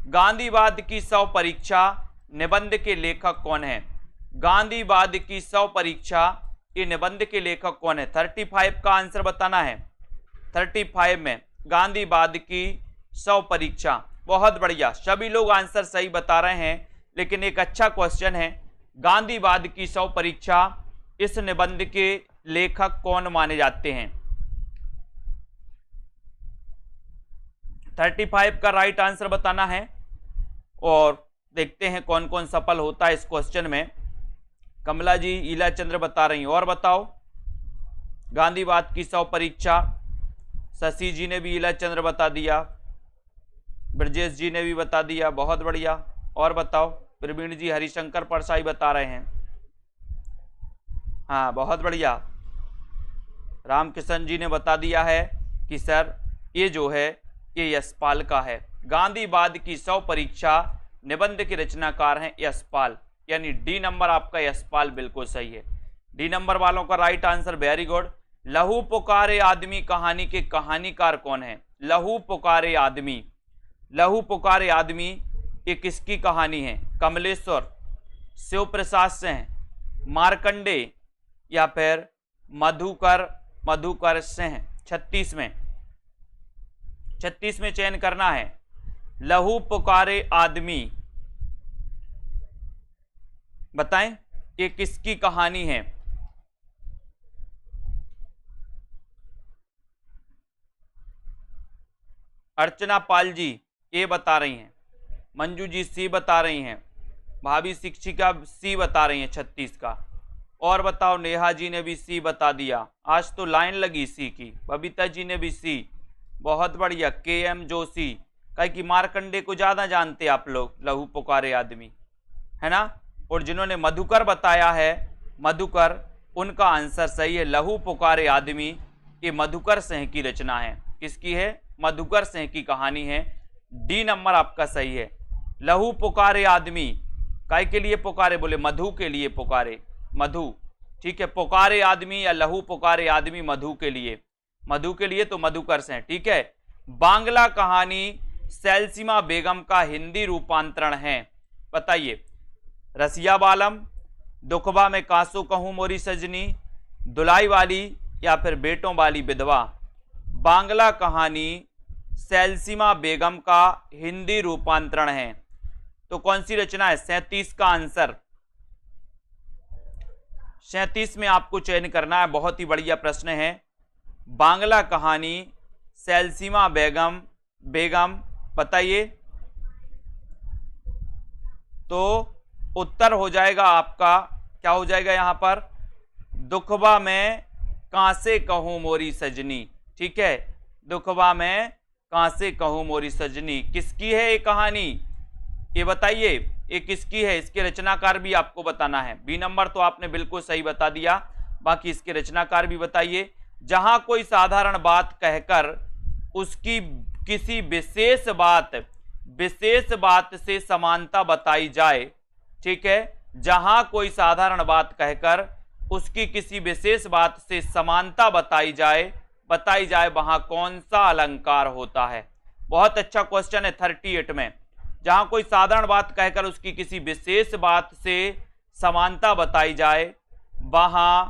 गांधीवाद की 100 परीक्षा निबंध के लेखक कौन है, गांधीवाद की 100 परीक्षा ये निबंध के लेखक कौन है, 35 का आंसर बताना है। 35 में गांधीवाद की 100 परीक्षा, बहुत बढ़िया, सभी लोग आंसर सही बता रहे हैं, लेकिन एक अच्छा क्वेश्चन है, गांधीवाद की 100 परीक्षा इस निबंध के लेखक कौन माने जाते हैं। 35 का राइट आंसर बताना है, और देखते हैं कौन कौन सफल होता है इस क्वेश्चन में। कमला जी, ईला चंद्र बता रही हैं, और बताओ, गांधीवाद की 100 परीक्षा, शशि जी ने भी ईला चंद्र बता दिया, ब्रजेश जी ने भी बता दिया, बहुत बढ़िया, और बताओ, प्रवीण जी हरिशंकर परसाई बता रहे हैं, हाँ बहुत बढ़िया, रामकिशन जी ने बता दिया है कि सर ये जो है ये यशपाल का है, गांधीवाद की 100 परीक्षा निबंध के रचनाकार हैं यशपाल, यानी डी नंबर आपका यशपाल बिल्कुल सही है। डी नंबर वालों का राइट आंसर, वेरी गुड। लहू पुकारे आदमी कहानी के कहानीकार कौन है? लहू पुकारे आदमी, लहू पुकारे आदमी ये किसकी कहानी है? कमलेश्वर, शिव प्रसाद सिंह, मार्कंडे या फिर मधुकर सिंह? 36 में चयन करना है। लहू पुकारे आदमी, बताएं ये किसकी कहानी है? अर्चना पाल जी ए बता रही हैं, मंजू जी सी बता रही हैं, भाभी शिक्षिका सी बता रही हैं 36 का। और बताओ, नेहा जी ने भी सी बता दिया, आज तो लाइन लगी सी की। बबीता जी ने भी सी, बहुत बढ़िया। KM जोशी, कहे कि मार्कंडे को ज़्यादा जानते आप लोग, लहू पुकारे आदमी, है ना। और जिन्होंने मधुकर बताया है, मधुकर, उनका आंसर सही है। लहू पुकारे आदमी ये मधुकर सिंह की रचना है। किसकी है? मधुकर सिंह की कहानी है। डी नंबर आपका सही है। लहू पुकारे आदमी, काय के लिए पुकारे? बोले मधु के लिए पुकारे, मधु, ठीक है। पुकारे आदमी या लहू पुकारे आदमी मधु के लिए, मधु के लिए तो मधुकर सिंह, ठीक है। बांग्ला कहानी सैलसीमा बेगम का हिंदी रूपांतरण है, बताइए। रसिया बालम, दुखबा में कांसू कहूं मोरी सजनी, दुलाई वाली या फिर बेटों वाली विधवा? बांग्ला कहानी सैलसीमा बेगम का हिंदी रूपांतरण है, तो कौन सी रचना है? 37 का आंसर, 37 में आपको चयन करना है। बहुत ही बढ़िया प्रश्न है। बांग्ला कहानी सैलसीमा बेगम, बताइए। तो उत्तर हो जाएगा आपका, क्या हो जाएगा यहां पर? दुखबा में कांसे कहूं मोरी सजनी, ठीक है। दुखबा में कांसे कहूं मोरी सजनी, किसकी है ये कहानी? ये बताइए, ये किसकी है? इसके रचनाकार भी आपको बताना है। बी नंबर तो आपने बिल्कुल सही बता दिया, बाकी इसके रचनाकार भी बताइए। जहां कोई साधारण बात कहकर उसकी किसी विशेष बात से समानता बताई जाए, ठीक है। जहां कोई साधारण बात कहकर उसकी किसी विशेष बात से समानता बताई जाए वहां कौन सा अलंकार होता है? बहुत अच्छा क्वेश्चन है 38 में। जहां कोई साधारण बात कहकर उसकी किसी विशेष बात से समानता बताई जाए वहां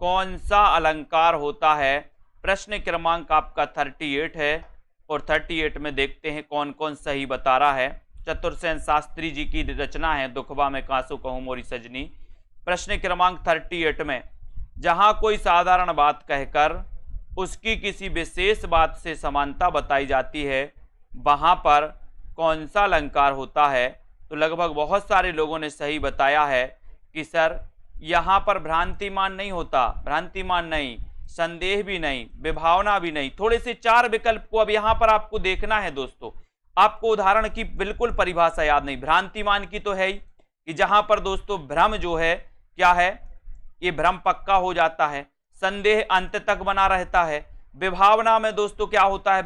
कौन सा अलंकार होता है? प्रश्न क्रमांक आपका 38 है, और 38 में देखते हैं कौन कौन सही बता रहा है। चतुर्सेन शास्त्री जी की रचना है दुखबा में कांसू कहूं मोरी सजनी। प्रश्न क्रमांक 38 में, जहां कोई साधारण बात कहकर उसकी किसी विशेष बात से समानता बताई जाती है वहां पर कौन सा अलंकार होता है? तो लगभग बहुत सारे लोगों ने सही बताया है कि सर यहाँ पर भ्रांतिमान नहीं होता, भ्रांतिमान नहीं, संदेह भी नहीं, विभावना भी नहीं। थोड़े से 4 विकल्प को अब यहाँ पर आपको देखना है दोस्तों। आपको उदाहरण की बिल्कुल परिभाषा याद नहीं। भ्रांतिमान की तो है ही कि जहां पर दोस्तों भ्रम जो है क्या है, ये भ्रम पक्का हो जाता है, संदेह अंत तक बना रहता है। विभावना में दोस्तों क्या होता है?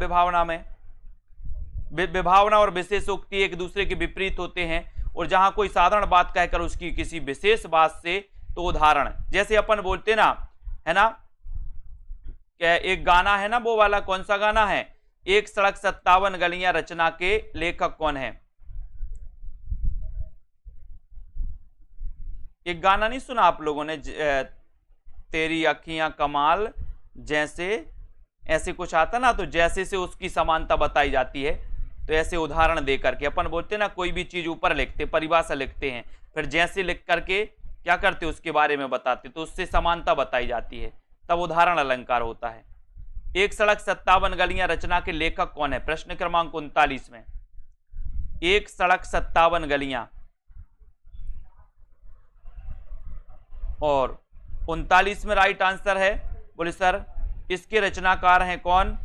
विभावना और विशेषोक्ति एक दूसरे के विपरीत होते हैं, और जहां कोई साधारण बात कहकर उसकी किसी विशेष बात से, तो उदाहरण जैसे अपन बोलते ना, है ना, क्या एक गाना है ना, वो वाला कौन सा गाना है? 1 सड़क 57 गलियां रचना के लेखक कौन है? एक गाना नहीं सुना आप लोगों ने? तेरी अखियां कमाल जैसे, ऐसे कुछ आता ना, तो जैसे से उसकी समानता बताई जाती है। तो ऐसे उदाहरण दे करके अपन बोलते ना, कोई भी चीज ऊपर लिखते, परिभाषा लिखते हैं, फिर जैसे लिख करके क्या करते उसके बारे में बताते, तो उससे समानता बताई जाती है, तब उदाहरण अलंकार होता है। 1 सड़क 57 गलियां रचना के लेखक कौन है? प्रश्न क्रमांक 39 में 1 सड़क 57 गलियां, और 39 में राइट आंसर है। बोले सर इसके रचनाकार हैं कौन?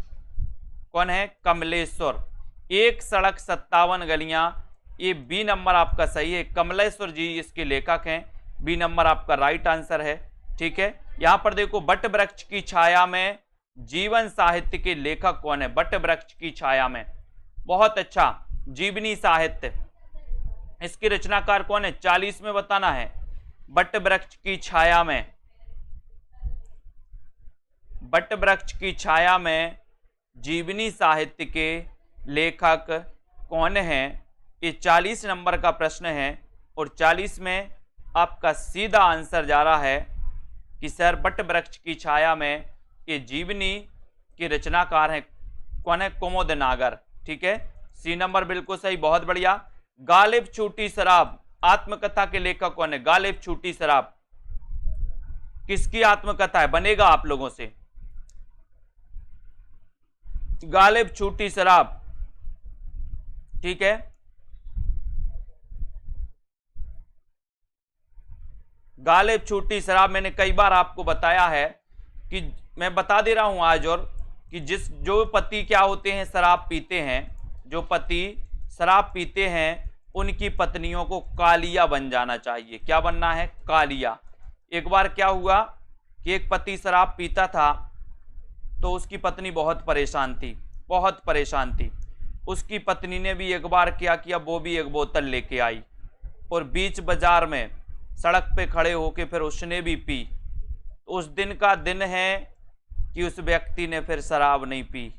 कौन है? कमलेश्वर। 1 सड़क 57 गलियां, ये बी नंबर आपका सही है। कमलेश्वर जी इसके लेखक हैं, बी नंबर आपका राइट आंसर है, ठीक है। यहां पर देखो, बट वृक्ष की छाया में जीवन साहित्य के लेखक कौन है? बट वृक्ष की छाया में, बहुत अच्छा। जीवनी साहित्य, इसकी रचनाकार कौन है? 40 में बताना है। बट वृक्ष की छाया में, बट वृक्ष की छाया में जीवनी साहित्य के लेखक कौन हैं? ये 40 नंबर का प्रश्न है और 40 में आपका सीधा आंसर जा रहा है कि सर बट वृक्ष की छाया में ये जीवनी के रचनाकार हैं कौन है? कुमुद नागर। ठीक है, सी नंबर बिल्कुल सही, बहुत बढ़िया। गालिब छूटी शराब आत्मकथा के लेखक कौन है? गालिब छूटी शराब किसकी आत्मकथा है? बनेगा आप लोगों से। गालिब छूटी शराब, ठीक है। गालिब छूटी शराब मैंने कई बार आपको बताया है कि मैं बता दे रहा हूं आज और कि जो पति क्या होते हैं, शराब पीते हैं, जो पति शराब पीते हैं उनकी पत्नियों को कालिया बन जाना चाहिए। क्या बनना है? कालिया। एक बार क्या हुआ कि एक पति शराब पीता था तो उसकी पत्नी बहुत परेशान थी, बहुत परेशान थी। उसकी पत्नी ने भी एक बार क्या किया, वो भी एक बोतल लेके आई और बीच बाजार में सड़क पे खड़े होके फिर उसने भी पी। तो उस दिन का दिन है कि उस व्यक्ति ने फिर शराब नहीं पी।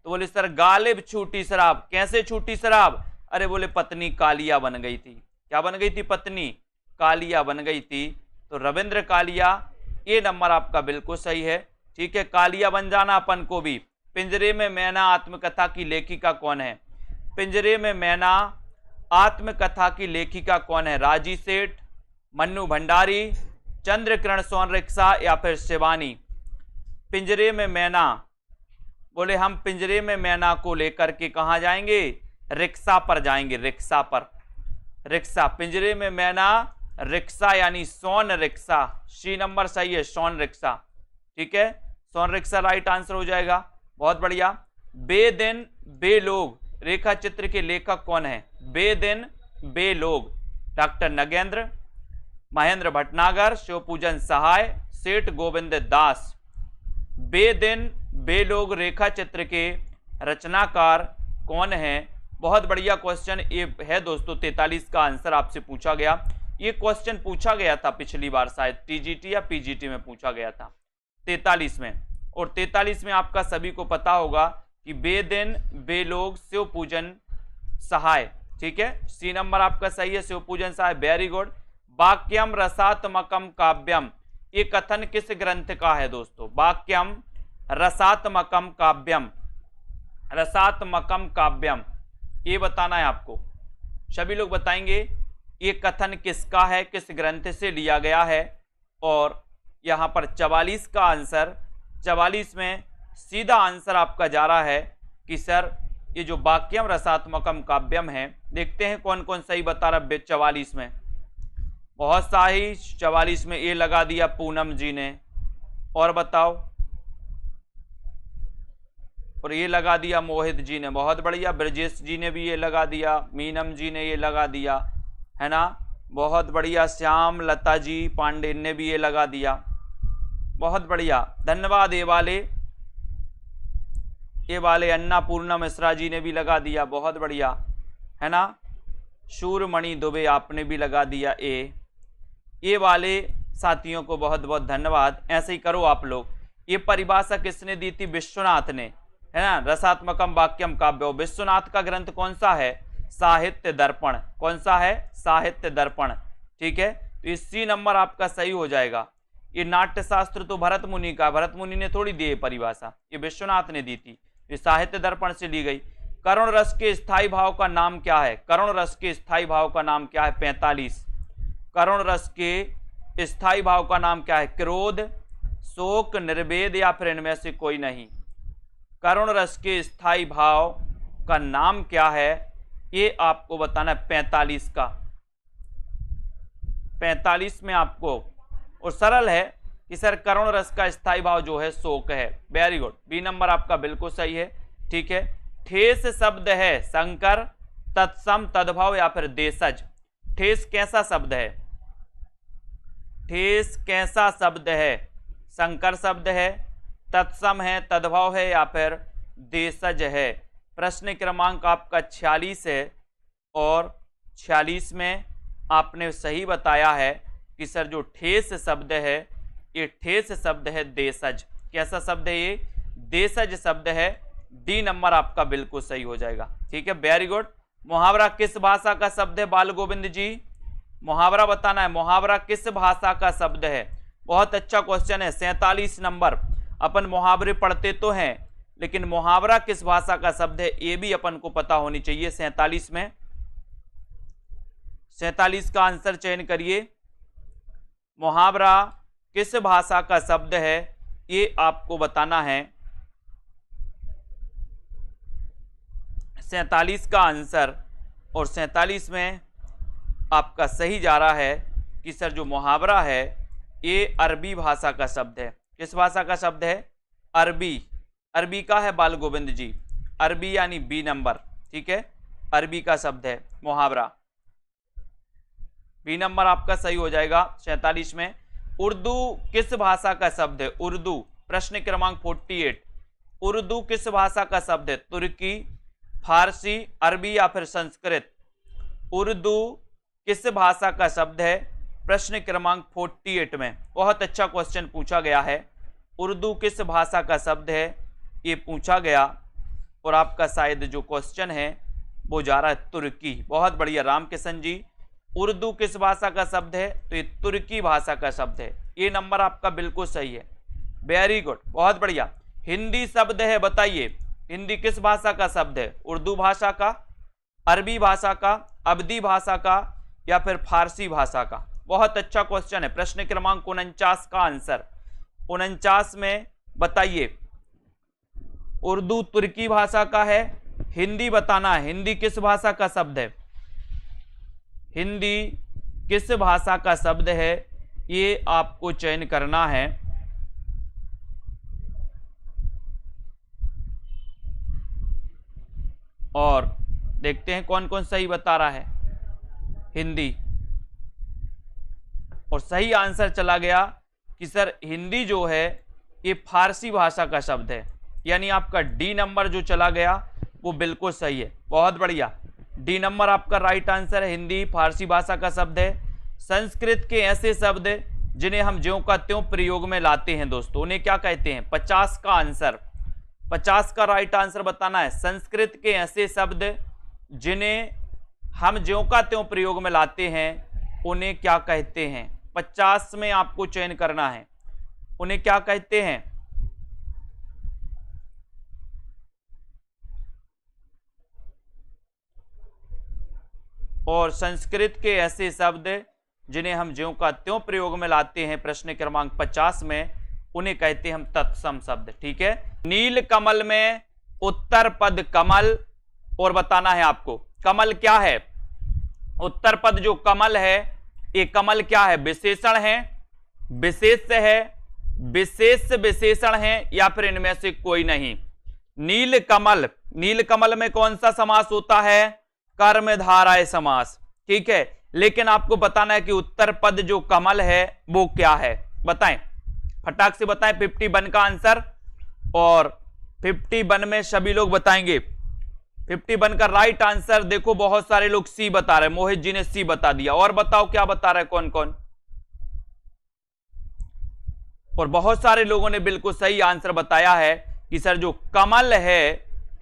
तो बोले सर गालिब छूटी शराब, कैसे छूटी शराब? अरे बोले पत्नी कालिया बन गई थी। क्या बन गई थी? पत्नी कालिया बन गई थी। तो रविंद्र कालिया, ये नंबर आपका बिल्कुल सही है। ठीक है, कालिया बन जाना अपन को भी। पिंजरे में मैना आत्मकथा की लेखिका कौन है? पिंजरे में मैना आत्मकथा की लेखिका कौन है? राजी सेठ, मन्नू भंडारी, चंद्रकिरण सोनरिक्शा या फिर शिवानी? पिंजरे में मैना, बोले हम पिंजरे में मैना को लेकर के कहां जाएंगे? रिक्शा पर जाएंगे, रिक्शा पर। रिक्शा, पिंजरे में मैना रिक्शा यानी सोन रिक्शा। सी नंबर सही है, सोन रिक्शा। ठीक है, सोन रिक्शा राइट आंसर हो जाएगा। बहुत बढ़िया। बेदिन बेलोग रेखा चित्र के लेखक कौन है? बेदिन बेलोग, डॉक्टर नगेंद्र, महेंद्र भटनागर, शिवपूजन सहाय, सेठ गोविंद दास। बेदिन बेलोग रेखा चित्र के रचनाकार कौन है? बहुत बढ़िया क्वेश्चन ये है दोस्तों। 43 का आंसर आपसे पूछा गया। ये क्वेश्चन पूछा गया था पिछली बार, शायद टीजीटी या पीजीटी में पूछा गया था 43 में। और 43 में आपका सभी को पता होगा कि बेदिन बेलोग शिवपूजन सहाय। ठीक है, सी नंबर आपका सही है, शिवपूजन सहाय। Very good. वाक्यम रसात्मकम काव्यम, ये कथन किस ग्रंथ का है दोस्तों? वाक्यम रसात्मकम काव्यम, रसात्मकम काव्यम, ये बताना है आपको। सभी लोग बताएंगे ये कथन किसका है, किस ग्रंथ से लिया गया है। और यहां पर 44 का आंसर, 44 में सीधा आंसर आपका जा रहा है कि सर ये जो वाक्यम रसात्मकम काव्यम है, देखते हैं कौन कौन सही बता रहा है 44 में। बहुत सही, 44 में ये लगा दिया पूनम जी ने। और बताओ, और ये लगा दिया मोहित जी ने। बहुत बढ़िया। ब्रजेश जी ने भी ये लगा दिया, मीनम जी ने ये लगा दिया, है ना। बहुत बढ़िया। श्याम लता जी पांडे ने भी ये लगा दिया। बहुत बढ़िया, धन्यवाद। ये वाले अन्नापूर्णा मिश्रा जी ने भी लगा दिया। बहुत बढ़िया, है ना। शूरमणि दुबे आपने भी लगा दिया। ये वाले साथियों को बहुत बहुत धन्यवाद। ऐसे ही करो आप लोग। ये परिभाषा किसने दी थी? विश्वनाथ ने, है ना। रसात्मकम वाक्यम काव्यो, विश्वनाथ का ग्रंथ कौन सा है? साहित्य दर्पण। कौन सा है? साहित्य दर्पण। ठीक है, तो इसी नंबर आपका सही हो जाएगा। ये नाट्यशास्त्र तो भरत मुनि का, भरत मुनि ने थोड़ी दी है परिभाषा, ये विश्वनाथ ने दी थी। ये साहित्य दर्पण से ली गई। करुण रस के स्थायी भाव का नाम क्या है? करुण रस के स्थायी भाव का नाम क्या है? 45। करुण रस के स्थायी भाव का नाम क्या है? क्रोध, शोक, निर्वेद या फिर इनमें से कोई नहीं। करुण रस के स्थायी भाव का नाम क्या है, ये आपको बताना है 45 का। 45 में आपको, और सरल है कि सर करुण रस का स्थायी भाव जो है शोक है। वेरी गुड, बी नंबर आपका बिल्कुल सही है। ठीक है, ठेस शब्द है संकर, तत्सम, तद्भव या फिर देशज। ठेस कैसा शब्द है? ठेस कैसा शब्द है? संकर शब्द है, तत्सम है, तद्भव है या फिर देशज है? प्रश्न क्रमांक आपका 46 है और 46 में आपने सही बताया है कि सर जो ठेस शब्द है ये ठेस शब्द है देशज। कैसा शब्द है ये? देशज शब्द है। डी नंबर आपका बिल्कुल सही हो जाएगा। ठीक है, वेरी गुड। मुहावरा किस भाषा का शब्द है बाल गोविंद जी? मुहावरा बताना है, मुहावरा किस भाषा का शब्द है? बहुत अच्छा क्वेश्चन है। 47 नंबर। अपन मुहावरे पढ़ते तो हैं लेकिन मुहावरा किस भाषा का शब्द है ये भी अपन को पता होनी चाहिए। 47 में 47 का आंसर चयन करिए। मुहावरा किस भाषा का शब्द है ये आपको बताना है। 47 का आंसर, और 47 में आपका सही जा रहा है कि सर जो मुहावरा है ये अरबी भाषा का शब्द है। किस भाषा का शब्द है? अरबी। अरबी का है बाल गोविंद जी, अरबी यानी बी नंबर। ठीक है, अरबी का शब्द है मुहावरा, बी नंबर आपका सही हो जाएगा। 47 में उर्दू किस भाषा का शब्द है? उर्दू, प्रश्न क्रमांक 48। उर्दू किस भाषा का शब्द है? तुर्की, फारसी, अरबी या फिर संस्कृत? उर्दू किस भाषा का शब्द है? प्रश्न क्रमांक 48 में बहुत अच्छा क्वेश्चन पूछा गया है। उर्दू किस भाषा का शब्द है ये पूछा गया, और आपका शायद जो क्वेश्चन है वो जा रहा है तुर्की। बहुत बढ़िया रामकिशन जी। उर्दू किस भाषा का शब्द है? तो ये तुर्की भाषा का शब्द है। ये नंबर आपका बिल्कुल सही है, वेरी गुड, बहुत बढ़िया। हिंदी शब्द है, बताइए हिंदी किस भाषा का शब्द है? उर्दू भाषा का, अरबी भाषा का, अवधी भाषा का या फिर फारसी भाषा का? बहुत अच्छा क्वेश्चन है। प्रश्न क्रमांक 49 का आंसर 49 में बताइए। उर्दू तुर्की भाषा का है, हिंदी बताना है। हिंदी किस भाषा का शब्द है? हिंदी किस भाषा का शब्द है ये आपको चयन करना है। और देखते हैं कौन कौन सही बता रहा है। हिंदी, और सही आंसर चला गया कि सर हिंदी जो है ये फारसी भाषा का शब्द है, यानी आपका डी नंबर जो चला गया वो बिल्कुल सही है। बहुत बढ़िया, डी नंबर आपका राइट आंसर है। हिंदी फारसी भाषा का शब्द है। संस्कृत के ऐसे शब्द जिन्हें हम ज्यों का त्यों प्रयोग में लाते हैं दोस्तों, उन्हें क्या कहते हैं? 50 का आंसर, 50 का राइट आंसर बताना है। संस्कृत के ऐसे शब्द जिन्हें हम ज्यों का त्यों प्रयोग में लाते हैं उन्हें क्या कहते हैं? 50 में आपको चयन करना है, उन्हें क्या कहते हैं? और संस्कृत के ऐसे शब्द जिन्हें हम ज्यों का त्यों प्रयोग में लाते हैं प्रश्न क्रमांक 50 में, उन्हें कहते हैं हम तत्सम शब्द। ठीक है, नील कमल में उत्तर पद कमल, और बताना है आपको कमल क्या है? उत्तर पद जो कमल है ये कमल क्या है? विशेषण है, विशेष है, विशेष विशेषण है या फिर इनमें से कोई नहीं? नील कमल, नील कमल में कौन सा समास होता है? कर्मधारय समास। ठीक है, लेकिन आपको बताना है कि उत्तर पद जो कमल है वो क्या है, बताएं, फटाक से बताएं। 51 का आंसर, और 51 में सभी लोग बताएंगे। 51 का राइट आंसर देखो बहुत सारे लोग सी बता रहे हैं। मोहित जी ने सी बता दिया, और बताओ क्या बता रहे हैं कौन कौन? और बहुत सारे लोगों ने बिल्कुल सही आंसर बताया है कि सर जो कमल है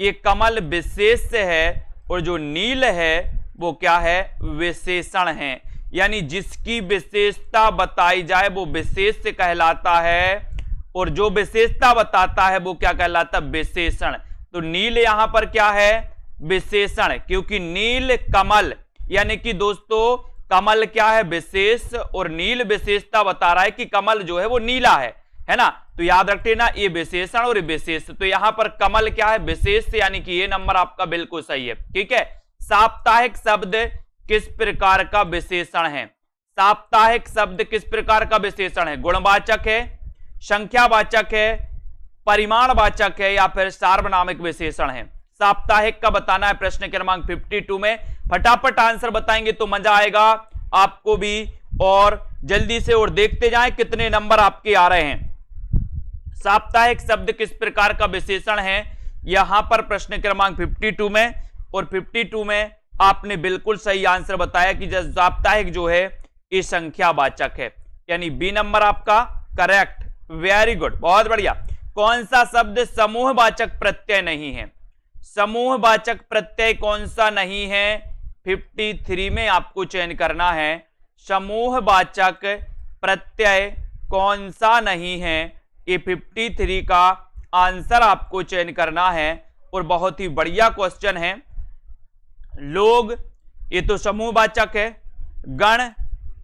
ये कमल विशेष है, और जो नील है वो क्या है? विशेषण है, यानी जिसकी विशेषता बताई जाए वो विशेष कहलाता है, और जो विशेषता बताता है वो क्या कहलाता है? विशेषण। तो नील यहां पर क्या है? विशेषण, क्योंकि नील कमल, यानी कि दोस्तों कमल क्या है? विशेष, और नील विशेषता बता रहा है कि कमल जो है वो नीला है ना? तो याद रखते ना, ये विशेषण और विशेष, तो यहां पर कमल क्या है? विशेष, यानी कि ये नंबर आपका बिल्कुल सही है। ठीक है, साप्ताहिक शब्द किस प्रकार का विशेषण है? साप्ताहिक शब्द किस प्रकार का विशेषण है? गुणवाचक है, संख्यावाचक है, परिमाणवाचक है या फिर सार्वनामिक विशेषण है? साप्ताहिक का बताना है प्रश्न क्रमांक 52 में। फटाफट आंसर बताएंगे तो मजा आएगा आपको भी, और जल्दी से, और देखते जाएं कितने नंबर आपके आ रहे हैं। साप्ताहिक शब्द किस प्रकार का विशेषण है? यहां पर प्रश्न क्रमांक 52 में, और 52 में आपने बिल्कुल सही आंसर बताया कि साप्ताहिक जो है ये संख्यावाचक है, यानी बी नंबर आपका करेक्ट। वेरी गुड, बहुत बढ़िया। कौन सा शब्द समूहवाचक प्रत्यय नहीं है? समूहवाचक प्रत्यय कौन सा नहीं है? 53 में आपको चयन करना है। समूहवाचक प्रत्यय कौन सा नहीं है, ये 53 का आंसर आपको चयन करना है। और बहुत ही बढ़िया क्वेश्चन है। लोग, ये तो समूहवाचक है। गण,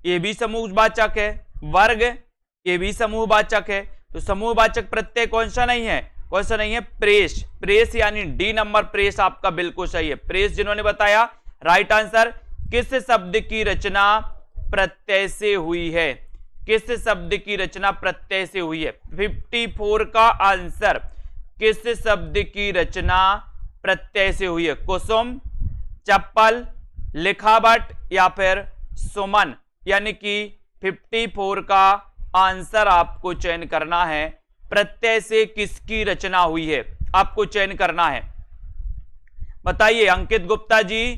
ये भी समूहवाचक है। वर्ग, ये भी समूहवाचक है। तो समूहवाचक प्रत्यय कौन सा नहीं है? कौन सा नहीं है? प्रेस। प्रेस यानी डी नंबर, प्रेस आपका बिल्कुल सही है। प्रेस जिन्होंने बताया, राइट आंसर। किस शब्द की रचना प्रत्यय से हुई है? किस शब्द की रचना प्रत्यय से हुई है? 54 का आंसर किस शब्द की रचना प्रत्यय से हुई है? कुसुम, चप्पल, लिखावट या फिर सुमन, यानी कि 54 का आंसर आपको चयन करना है। प्रत्यय से किसकी रचना हुई है आपको चयन करना है। बताइए अंकित गुप्ता जी।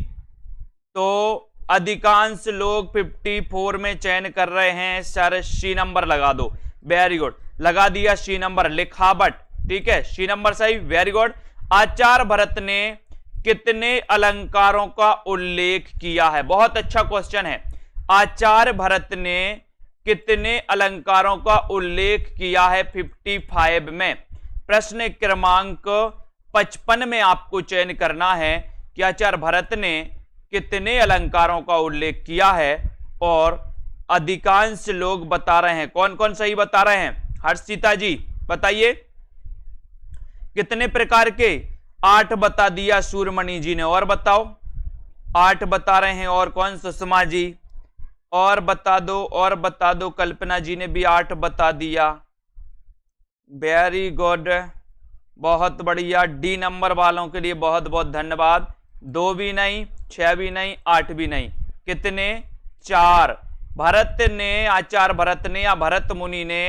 तो अधिकांश लोग 54 में चयन कर रहे हैं सर, सी नंबर लगा दो। वेरी गुड, लगा दिया सी नंबर, लिखावट। ठीक है, सी नंबर सही, वेरी गुड। आचार्य भरत ने कितने अलंकारों का उल्लेख किया है? बहुत अच्छा क्वेश्चन है। आचार्य भरत ने कितने अलंकारों का उल्लेख किया है 55 में? प्रश्न क्रमांक 55 में आपको चयन करना है कि आचार्य भरत ने कितने अलंकारों का उल्लेख किया है। और अधिकांश लोग बता रहे हैं, कौन कौन सही बता रहे हैं? हर्षिता जी बताइए कितने प्रकार के? 8 बता दिया सूरमणि जी ने, और बताओ। 8 बता रहे हैं, और कौन? सुषमा जी, और बता दो, और बता दो। कल्पना जी ने भी 8 बता दिया। वेरी गुड, बहुत बढ़िया। डी नंबर वालों के लिए बहुत बहुत धन्यवाद। 2 भी नहीं, 6 भी नहीं, 8 भी नहीं, कितने? 4। भरत ने, आचार्य भरत ने या भरत मुनि ने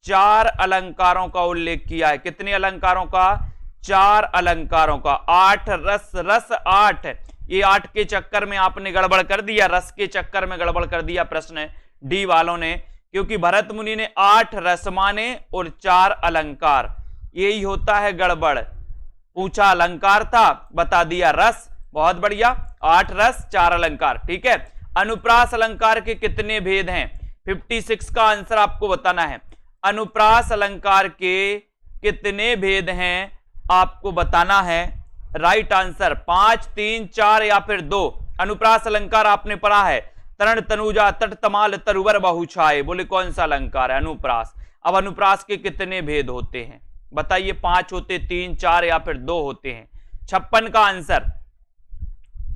4 अलंकारों का उल्लेख किया है। कितने अलंकारों का? 4 अलंकारों का। 8 रस, रस 8। ये 8 के चक्कर में आपने गड़बड़ कर दिया, रस के चक्कर में गड़बड़ कर दिया प्रश्न डी वालों ने, क्योंकि भरत मुनि ने 8 रस माने और 4 अलंकार। यही होता है गड़बड़। पूछा अलंकार था, बता दिया रस। बहुत बढ़िया, 8 रस 4 अलंकार। ठीक है। अनुप्रास अलंकार के कितने भेद हैं? 56 का आंसर आपको बताना है। अनुप्रास अलंकार के कितने भेद हैं आपको बताना है। राइट आंसर 5, 3, 4 या फिर 2। अनुप्रास अलंकार आपने पढ़ा है, तरण, तनुजा, तट, तमाल, तरुवर, बहुछाए। बोले कौन सा अलंकार है? अनुप्रास। अब अनुप्रास के कितने भेद होते हैं बताइए? 5 होते, 3, 4 या फिर 2 होते हैं। 56 का आंसर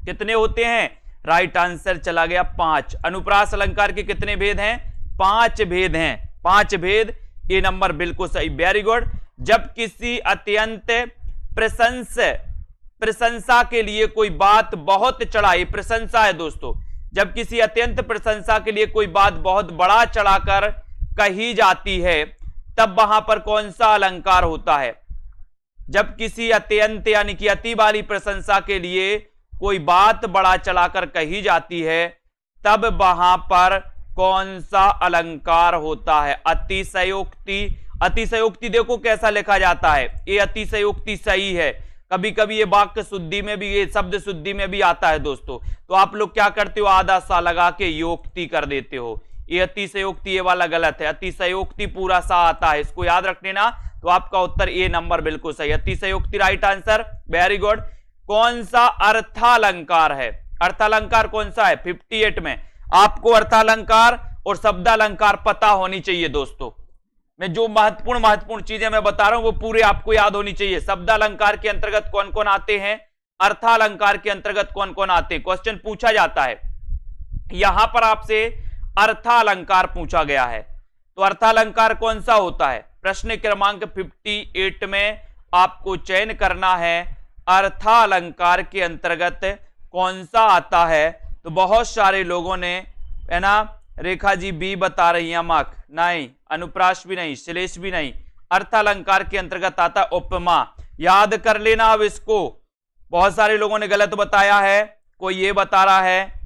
कितने होते हैं? राइट आंसर चला गया 5। अनुप्रास अलंकार के कितने भेद हैं? 5 भेद हैं। 5 भेद, ये नंबर बिल्कुल सही, वेरी गुड। जब किसी अत्यंत प्रशंसा के लिए कोई बात बहुत चढ़ाई, प्रशंसा है दोस्तों, जब किसी अत्यंत प्रशंसा के लिए कोई बात बहुत बड़ा चढ़ाकर कही जाती है, तब वहां पर कौन सा अलंकार होता है? जब किसी अत्यंत यानी कि अति वाली प्रशंसा के लिए कोई बात बड़ा चढ़ाकर कही जाती है, तब वहां पर कौन सा अलंकार होता है? अतिशयोक्ति। अतिशयोक्ति देखो कैसा लिखा जाता है, ये अतिशयोक्ति सही है। कभी कभी ये वाक्य शुद्धि में भी, ये शब्द शुद्धि में भी आता है दोस्तों। तो आप लोग क्या करते हो? आधा सा लगा के योक्ति कर देते हो। ये अतिशयोक्ति, ये वाला गलत है। अतिशयोक्ति पूरा सा आता है, इसको याद रख लेना। तो आपका उत्तर ए नंबर बिल्कुल सही, अतिशयोक्ति राइट आंसर, वेरी गुड। कौन सा अर्थालंकार है? अर्थालंकार कौन सा है? 58 में आपको अर्थालंकार और शब्दालंकार पता होनी चाहिए दोस्तों। मैं जो महत्वपूर्ण चीजें मैं बता रहा हूं वो पूरे आपको याद होनी चाहिए। शब्दालंकार के अंतर्गत कौन कौन आते हैं, अर्थालंकार के अंतर्गत कौन कौन आते हैं, क्वेश्चन पूछा जाता है। यहां पर आपसे अर्थालंकार पूछा गया है, तो अर्थालंकार कौन सा होता है? प्रश्न क्रमांक 58 में आपको चयन करना है अर्थालंकार के अंतर्गत कौन सा आता है। तो बहुत सारे लोगों ने, है ना, रेखा जी बी बता रही है, मार्क नहीं, अनुप्रास भी नहीं, श्लेष भी नहीं। अर्थालंकार के अंतर्गत आता उपमा, याद कर लेना अब इसको। बहुत सारे लोगों ने गलत बताया है, कोई ये बता रहा है,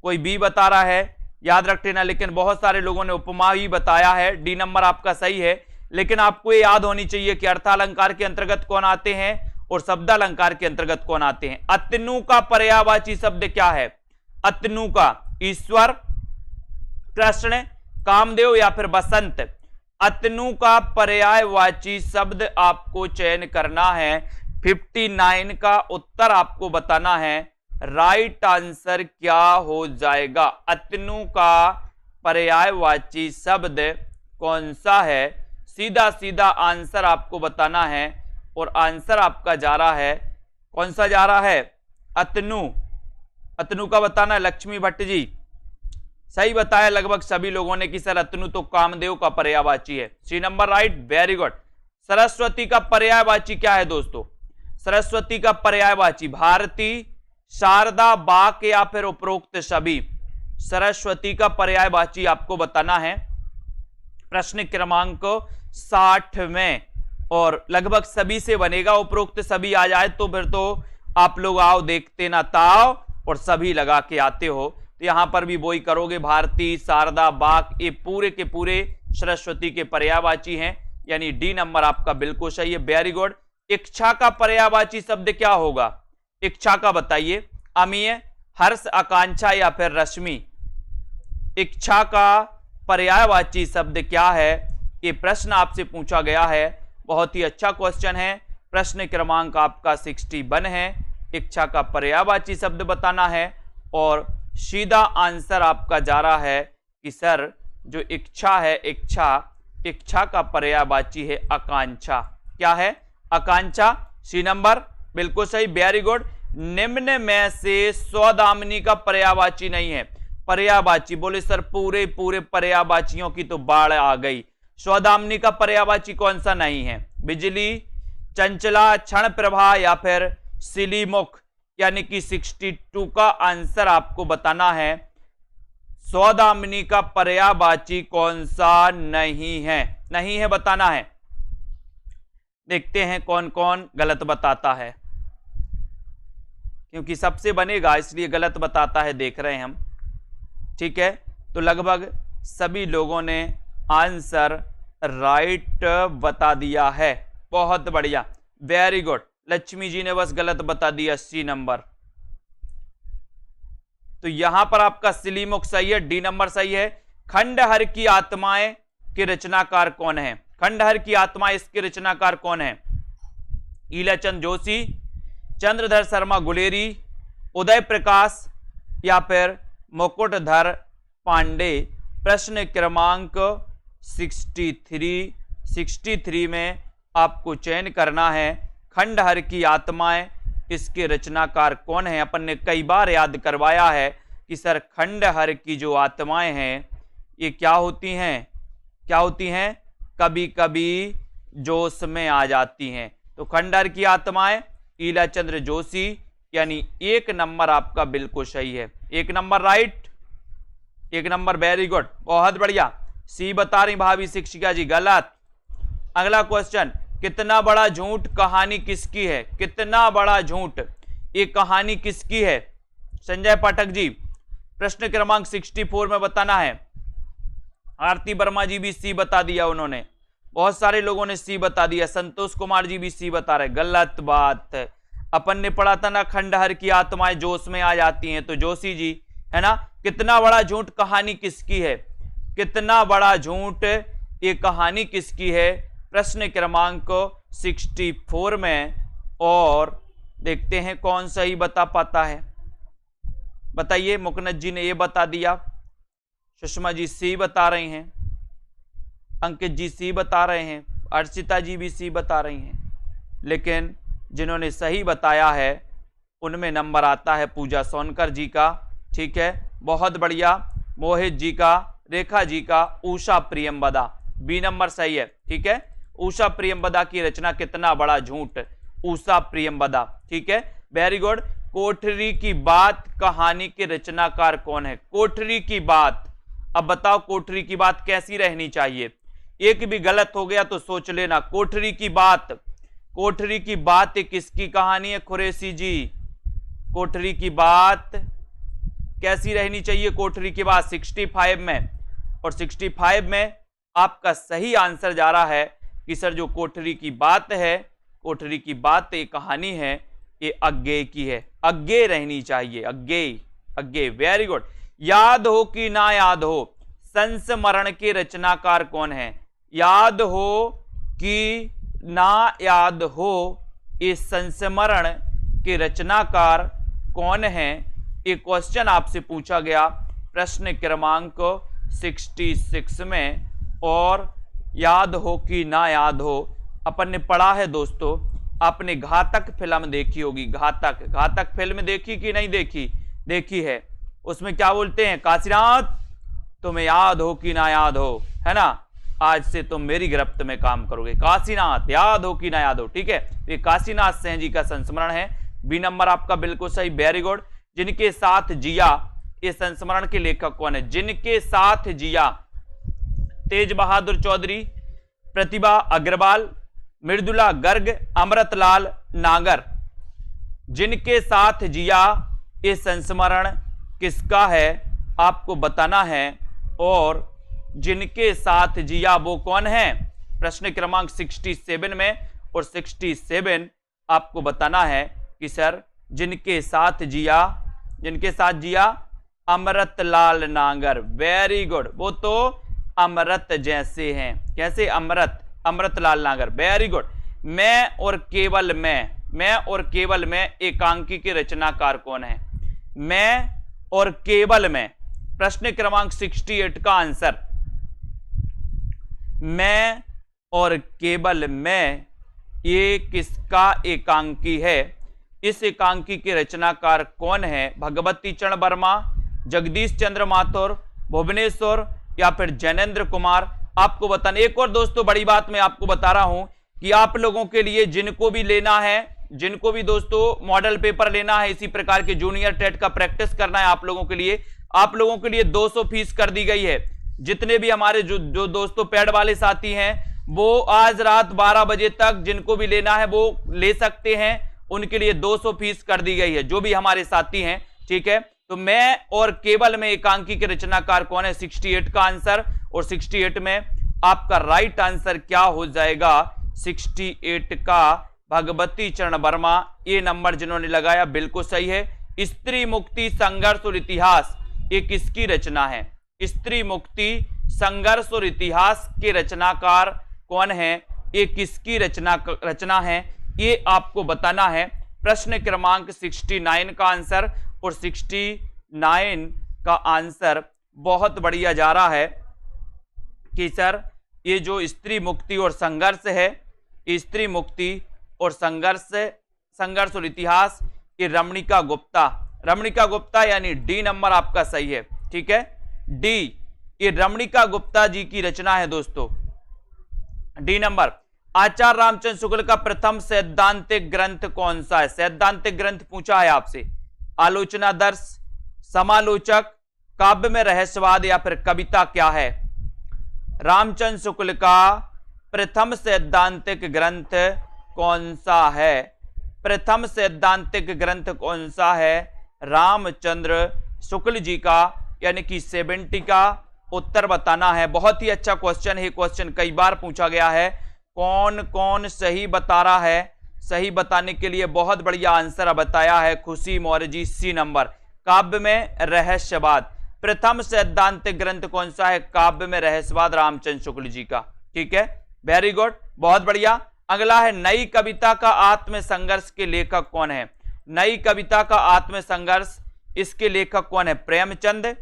कोई बी बता रहा है, याद रख लेना। लेकिन बहुत सारे लोगों ने उपमा ही बताया है। डी नंबर आपका सही है। लेकिन आपको ये याद होनी चाहिए कि अर्थालंकार के अंतर्गत कौन आते हैं और शब्दालंकार के अंतर्गत कौन आते हैं। अतनु का पर्यायवाची शब्द क्या है? अतनु का ईश्वर, कृष्ण, कामदेव या फिर बसंत। अतनु का पर्यायवाची शब्द आपको चयन करना है। 59 का उत्तर आपको बताना है। राइट आंसर क्या हो जाएगा? अतनु का पर्यायवाची शब्द कौन सा है? सीधा सीधा आंसर आपको बताना है और आंसर आपका जा रहा है, कौन सा जा रहा है? अतनु। अतनु का बताना है। लक्ष्मी भट्ट जी सही बताया लगभग सभी लोगों ने कि सर अतनु तो कामदेव का पर्यायवाची है। C number right, very good. Saraswati का पर्यायवाची क्या है दोस्तों? सरस्वती का पर्यायवाची भारती, शारदा, बाक या फिर उपरोक्त सभी। सरस्वती का पर्यायवाची आपको बताना है प्रश्न क्रमांक 60 में, और लगभग सभी से बनेगा। उपरोक्त सभी आ जाए तो फिर तो आप लोग आओ देखते ना ताओ और सभी लगा के आते हो, तो यहां पर भी वही करोगे। भारती, शारदा, बाक ये पूरे के पूरे सरस्वती के पर्यायवाची हैं, यानी डी नंबर आपका बिल्कुल सही है। Very good. इच्छा का पर्यायवाची शब्द क्या होगा? इच्छा का बताइए। अमीय, हर्ष, आकांक्षा या फिर रश्मि। इच्छा का पर्यायवाची शब्द क्या है? ये प्रश्न आपसे पूछा गया है। बहुत ही अच्छा क्वेश्चन है। प्रश्न क्रमांक आपका 61 है। इच्छा का पर्यायवाची शब्द बताना है और सीधा आंसर आपका जा रहा है कि सर जो इच्छा है, इच्छा का पर्यायवाची है आकांक्षा। क्या है? आकांक्षा। सी नंबर बिल्कुल सही, वेरी गुड। निम्न में से सौदामिनी का पर्यायवाची नहीं है। पर्यायवाची बोले सर पूरे पूरे पर्यायवाचियों की तो बाढ़ आ गई। सौदामिनी का पर्यायवाची कौन सा नहीं है? बिजली, चंचला, क्षण प्रभा या फिर सिलीमुख, यानी कि 62 का आंसर आपको बताना है। सौदामिनी का पर्यायवाची कौन सा नहीं है? नहीं है बताना है। देखते हैं कौन कौन गलत बताता है, क्योंकि सबसे बनेगा इसलिए गलत बताता है, देख रहे हैं हम। ठीक है, तो लगभग सभी लोगों ने आंसर राइट बता दिया है। बहुत बढ़िया, वेरी गुड। लक्ष्मी जी ने बस गलत बता दिया, सी नंबर। तो यहां पर आपका सिलीमुख सही है, डी नंबर सही है। खंडहर की आत्माएं के रचनाकार कौन है? खंडहर की आत्मा इसके रचनाकार कौन है? ईलाचंद जोशी, चंद्रधर शर्मा गुलेरी, उदय प्रकाश या फिर मुकुटधर पांडे। प्रश्न क्रमांक 63 में आपको चयन करना है। खंडहर की आत्माएं इसके रचनाकार कौन है? अपन ने कई बार याद करवाया है कि सर खंडहर की जो आत्माएं हैं ये क्या होती हैं? क्या होती हैं? कभी कभी जोश में आ जाती हैं। तो खंडहर की आत्माएं ईलाचंद्र जोशी, यानी एक नंबर आपका बिल्कुल सही है। एक नंबर राइट, एक नंबर वेरी गुड, बहुत बढ़िया। सी बता रही भाभी शिक्षिका जी, गलत। अगला क्वेश्चन, कितना बड़ा झूठ कहानी किसकी है? कितना बड़ा झूठ ये कहानी किसकी है? संजय पाठक जी प्रश्न क्रमांक 64 में बताना है। आरती वर्मा जी भी सी बता दिया उन्होंने, बहुत सारे लोगों ने सी बता दिया। संतोष कुमार जी भी सी बता रहे, गलत बात। अपन ने पढ़ा था ना खंडहर की आत्माएं जोश में आ जाती हैं, तो जोशी जी है ना। कितना बड़ा झूठ कहानी किसकी है? कितना बड़ा झूठ ये कहानी किसकी है? प्रश्न क्रमांक 64 में, और देखते हैं कौन सही बता पाता है। बताइए, मुकनत जी ने ये बता दिया, सुषमा जी सी बता रही हैं, अंकित जी सी बता रहे हैं, अर्चिता जी भी सी बता रही हैं। लेकिन जिन्होंने सही बताया है उनमें नंबर आता है पूजा सोनकर जी का। ठीक है, बहुत बढ़िया। मोहित जी का, रेखा जी का, उषा प्रियंवदा, बी नंबर सही है। ठीक है, उषा प्रियंवदा की रचना कितना बड़ा झूठ, उषा प्रियंवदा। ठीक है, वेरी गुड। कोठरी की बात कहानी के रचनाकार कौन है? कोठरी की बात, अब बताओ कोठरी की बात कैसी रहनी चाहिए? एक भी गलत हो गया तो सोच लेना। कोठरी की बात, कोठरी की बात किसकी कहानी है कुरैशी जी? कोठरी की बात कैसी रहनी चाहिए? कोठरी की बात 65 में, और 65 में आपका सही आंसर जा रहा है कि सर जो कोठरी की बात है, कोठरी की बात एक कहानी है, ये अज्ञेय की है, अज्ञेय रहनी चाहिए, अज्ञेय, अज्ञेय। Very good. याद हो कि ना याद हो, संस्मरण के रचनाकार कौन है? याद हो कि ना याद हो, ये संस्मरण के रचनाकार कौन है? एक क्वेश्चन आपसे पूछा गया प्रश्न क्रमांक 66 में। और याद हो कि ना याद हो, अपन ने पढ़ा है दोस्तों, आपने घातक फिल्म देखी होगी, घातक, घातक फिल्म देखी कि नहीं देखी? देखी है। उसमें क्या बोलते हैं? काशीनाथ तुम्हें याद हो कि ना याद हो, है ना, आज से तुम मेरी गिरफ्त में काम करोगे, काशीनाथ याद हो कि ना याद हो। ठीक है, ये काशीनाथ सिंह जी का संस्मरण है। बी नंबर आपका बिल्कुल सही, वेरी गुड। जिनके साथ जिया, ये संस्मरण के लेखक कौन है? जिनके साथ जिया, तेज बहादुर चौधरी, प्रतिभा अग्रवाल, मृदुला गर्ग, अमृतलाल नागर। जिनके साथ जिया, ये संस्मरण किसका है आपको बताना है। और जिनके साथ जिया वो कौन है? प्रश्न क्रमांक 67 में, और 67 आपको बताना है कि सर जिनके साथ जिया, जिनके साथ जिया, अमृतलाल नागर। वेरी गुड, वो तो अमृत जैसे हैं, कैसे? अमृत, अमृतलाल नागर, वेरी गुड। मैं और केवल मैं और केवल मैं एकांकी के रचनाकार कौन है? मैं और केवल मैं, प्रश्न क्रमांक 68 का आंसर, मैं और केवल मैं, ये किसका एकांकी है? इस एकांकी के रचनाकार कौन है? भगवती चरण वर्मा, जगदीश चंद्र माथुर, भुवनेश्वर, या फिर जैनेन्द्र कुमार? आपको बताना। एक और दोस्तों बड़ी बात मैं आपको बता रहा हूं कि आप लोगों के लिए जिनको भी लेना है, जिनको भी दोस्तों मॉडल पेपर लेना है, इसी प्रकार के जूनियर टेट का प्रैक्टिस करना है आप लोगों के लिए, आप लोगों के लिए 200 फीस कर दी गई है। जितने भी हमारे जो दोस्तों पैड वाले साथी हैं, वो आज रात 12 बजे तक जिनको भी लेना है वो ले सकते हैं, उनके लिए 200 फीस कर दी गई है, जो भी हमारे साथी हैं। ठीक है, तो मैं और केवल में एकांकी के रचनाकार कौन है? 68 का आंसर। और 68 में आपका राइट आंसर क्या हो जाएगा? 68 का भगवती चरण वर्मा। ये नंबर जिन्होंने लगाया बिल्कुल सही है। स्त्री मुक्ति संघर्ष और इतिहास, ये किसकी रचना है? स्त्री मुक्ति संघर्ष और इतिहास के रचनाकार कौन है? ये किसकी रचना है? ये आपको बताना है। प्रश्न क्रमांक 69 का आंसर, और 69 का आंसर बहुत बढ़िया जा रहा है कि सर ये जो स्त्री मुक्ति और संघर्ष है, स्त्री मुक्ति और संघर्ष और इतिहास, ये रमणिका गुप्ता, रमणिका गुप्ता यानी डी नंबर आपका सही है। ठीक है, डी, ये रमणिका गुप्ता जी की रचना है दोस्तों, डी नंबर। आचार्य रामचंद्र शुक्ल का प्रथम सैद्धांतिक ग्रंथ कौन सा है? सैद्धांतिक ग्रंथ पूछा है आपसे। आलोचनादर्श, समालोचक, काव्य में रहस्यवाद, या फिर कविता क्या है? रामचंद्र शुक्ल का प्रथम सैद्धांतिक ग्रंथ कौन सा है? प्रथम सैद्धांतिक ग्रंथ कौन सा है? रामचंद्र शुक्ल जी का, यानी कि 70 का उत्तर बताना है। बहुत ही अच्छा क्वेश्चन है, क्वेश्चन कई बार पूछा गया है। कौन कौन सही बता रहा है? सही बताने के लिए बहुत बढ़िया आंसर बताया है खुशी मौर्य जी, सी नंबर। काव्य में रहस्यवाद, प्रथम सैद्धांतिक ग्रंथ कौन सा है? काव्य में रहस्यवाद, रामचंद्र शुक्ल जी का। ठीक है, वेरी गुड, बहुत बढ़िया। अगला है नई कविता का आत्म संघर्ष के लेखक कौन है? नई कविता का आत्म संघर्ष, इसके लेखक कौन है? प्रेमचंद,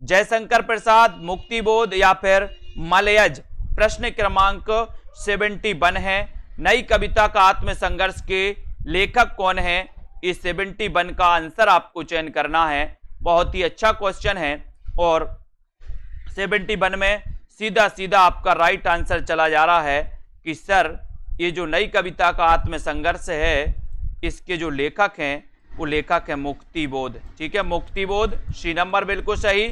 जयशंकर प्रसाद, मुक्तिबोध, या फिर मलयज? प्रश्न क्रमांक 71 है। नई कविता का आत्म संघर्ष के लेखक कौन है? इस 71 का आंसर आपको चयन करना है। बहुत ही अच्छा क्वेश्चन है, और 71 में सीधा सीधा आपका राइट आंसर चला जा रहा है कि सर ये जो नई कविता का आत्म संघर्ष है, इसके जो लेखक हैं वो लेखक है मुक्तिबोध। ठीक है, मुक्तिबोध, सी नंबर बिल्कुल सही।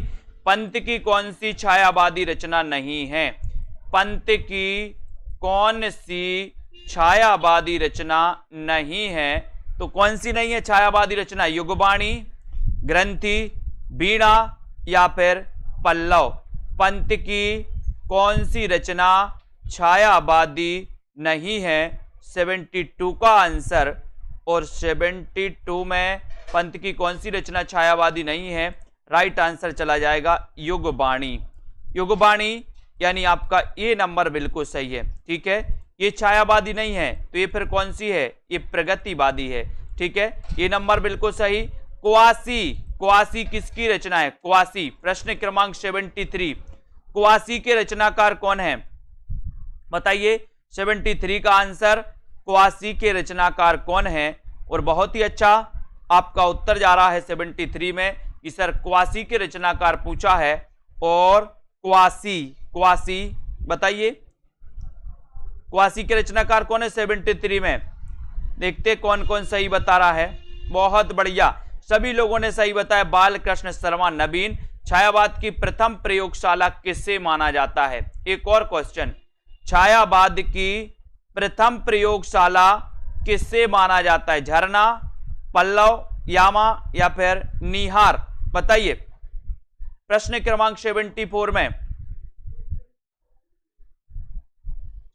पंत की कौन सी छायावादी रचना नहीं है? पंत की कौन सी छायावादी रचना नहीं है। तो कौन सी नहीं है छायावादी रचना? युगबाणी, ग्रंथि, वीणा या फिर पल्लव। पंत की कौन सी रचना छायावादी नहीं है? 72 का आंसर। और 72 में पंत की कौन सी रचना छायावादी नहीं है? राइट आंसर चला जाएगा युगबाणी। युगबाणी यानी आपका ये नंबर बिल्कुल सही है। ठीक है, ये छायावादी नहीं है तो ये फिर कौन सी है? ये प्रगतिवादी है। ठीक है, ये नंबर बिल्कुल सही। क्वासी, क्वासी किसकी रचना है? क्वासी, प्रश्न क्रमांक 73। क्वासी के रचनाकार कौन है? बताइए। 73 का आंसर क्वासी के रचनाकार कौन है? और बहुत ही अच्छा आपका उत्तर जा रहा है 73 में कि सर क्वासी के रचनाकार पूछा है। और क्वासी, क्वासी बताइए क्वासी के रचनाकार कौन है 73 में? देखते कौन कौन सही बता रहा है। बहुत बढ़िया, सभी लोगों ने सही बताया। बालकृष्ण शर्मा नवीन। छायावाद की प्रथम प्रयोगशाला किससे माना जाता है? एक और क्वेश्चन, छायावाद की प्रथम प्रयोगशाला किससे माना जाता है? झरना, पल्लव, यामा या फिर निहार? बताइए। प्रश्न क्रमांक 74 में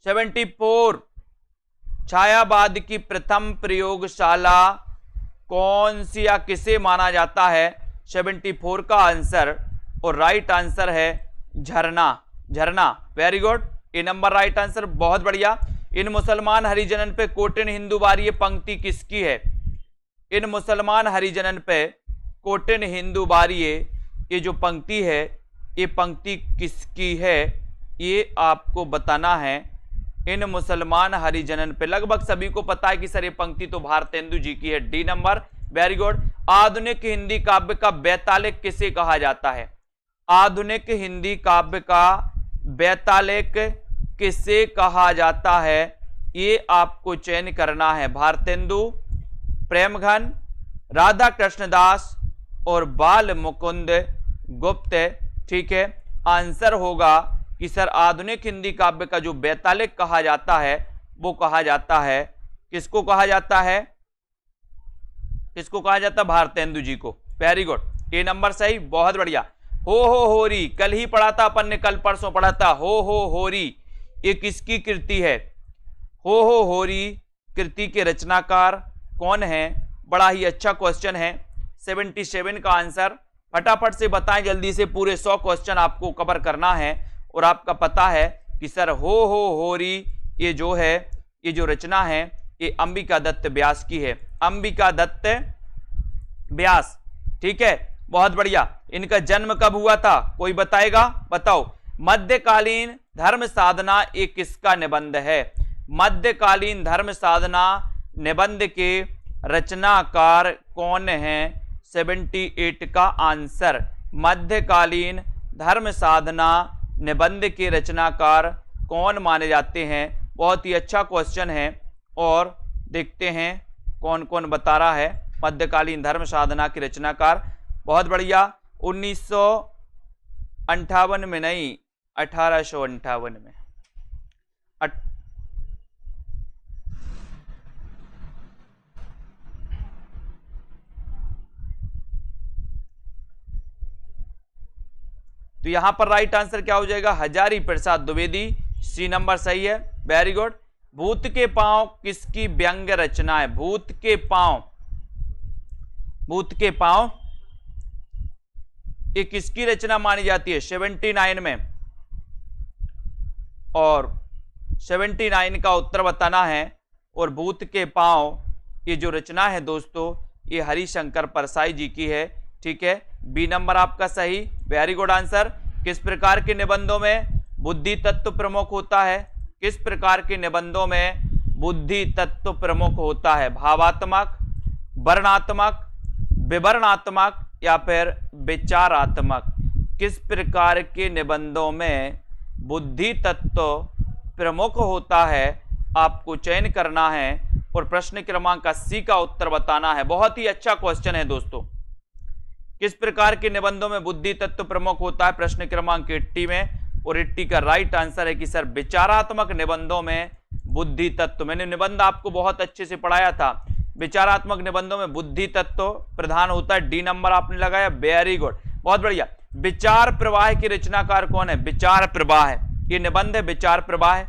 74 छायावाद की प्रथम प्रयोगशाला कौन सी या किसे माना जाता है? 74 का आंसर और राइट आंसर है झरना। झरना, वेरी गुड, ये नंबर राइट आंसर। बहुत बढ़िया। इन मुसलमान हरिजनन पे कोटिन हिंदू बारी, ये पंक्ति किसकी है? इन मुसलमान हरिजनन पे कोटिन हिंदू बारी, ये जो पंक्ति है ये पंक्ति किसकी है? ये आपको बताना है। इन मुसलमान हरिजनन पे लगभग सभी को पता है कि सर ये पंक्ति तो भारतेंदु जी की है। D number, very good. आधुनिक हिंदी काव्य का बैतालिक किसे कहा जाता है? आधुनिक हिंदी काव्य का बैतालिक किसे कहा जाता है? ये आपको चयन करना है। भारतेंदु, प्रेमघन, राधा कृष्णदास और बाल मुकुंद गुप्त। ठीक है, आंसर होगा कि सर आधुनिक हिंदी काव्य का जो बैतालिक कहा जाता है वो कहा जाता है, किसको कहा जाता है? किसको कहा जाता है? भारतेंदु जी को। वेरी गुड, ये नंबर सही। बहुत बढ़िया। हो होरी, कल ही पढ़ा था अपन ने, कल परसों पढ़ा था। हो होरी ये किसकी कृति है? हो होरी कृति के रचनाकार कौन है? बड़ा ही अच्छा क्वेश्चन है। 77 का आंसर फटाफट से बताएं जल्दी से। पूरे 100 क्वेश्चन आपको कवर करना है और आपका पता है कि सर हो होरी ये जो है, ये जो रचना है ये अंबिका दत्त व्यास की है। अंबिका दत्त व्यास। ठीक है, बहुत बढ़िया। इनका जन्म कब हुआ था? कोई बताएगा? बताओ। मध्यकालीन धर्म साधना एक किसका निबंध है? मध्यकालीन धर्म साधना निबंध के रचनाकार कौन है? 78 का आंसर। मध्यकालीन धर्म साधना निबंध के रचनाकार कौन माने जाते हैं? बहुत ही अच्छा क्वेश्चन है और देखते हैं कौन कौन बता रहा है मध्यकालीन धर्म साधना के रचनाकार। बहुत बढ़िया। 1958 में नहीं, 1858 में। तो यहां पर राइट आंसर क्या हो जाएगा? हजारी प्रसाद द्विवेदी। सी नंबर सही है, वेरी गुड। भूत के पांव किसकी व्यंग रचना है? भूत के पांव, भूत के पांव ये किसकी रचना मानी जाती है? 79 में। और 79 का उत्तर बताना है। और भूत के पांव ये जो रचना है दोस्तों ये हरिशंकर परसाई जी की है। ठीक है, बी नंबर आपका सही, वेरी गुड आंसर। किस प्रकार के निबंधों में बुद्धि तत्व प्रमुख होता है? किस प्रकार के निबंधों में बुद्धि तत्व प्रमुख होता है? भावात्मक, वर्णात्मक, विवरणात्मक या फिर विचारात्मक? किस प्रकार के निबंधों में बुद्धि तत्व प्रमुख होता है? आपको चयन करना है और प्रश्न क्रमांक 80 का उत्तर बताना है। बहुत ही अच्छा क्वेश्चन है दोस्तों। किस प्रकार के निबंधों में बुद्धि तत्व प्रमुख होता है? प्रश्न क्रमांक 80 में। और 80 का राइट आंसर है कि सर विचारात्मक निबंधों में बुद्धि तत्व। मैंने निबंध आपको बहुत अच्छे से पढ़ाया था, विचारात्मक निबंधों में बुद्धि तत्व प्रधान होता है। डी नंबर आपने लगाया, वेरी गुड, बहुत बढ़िया। विचार प्रवाह के रचनाकार कौन है? विचार प्रवाह, ये निबंध है विचार प्रवाह,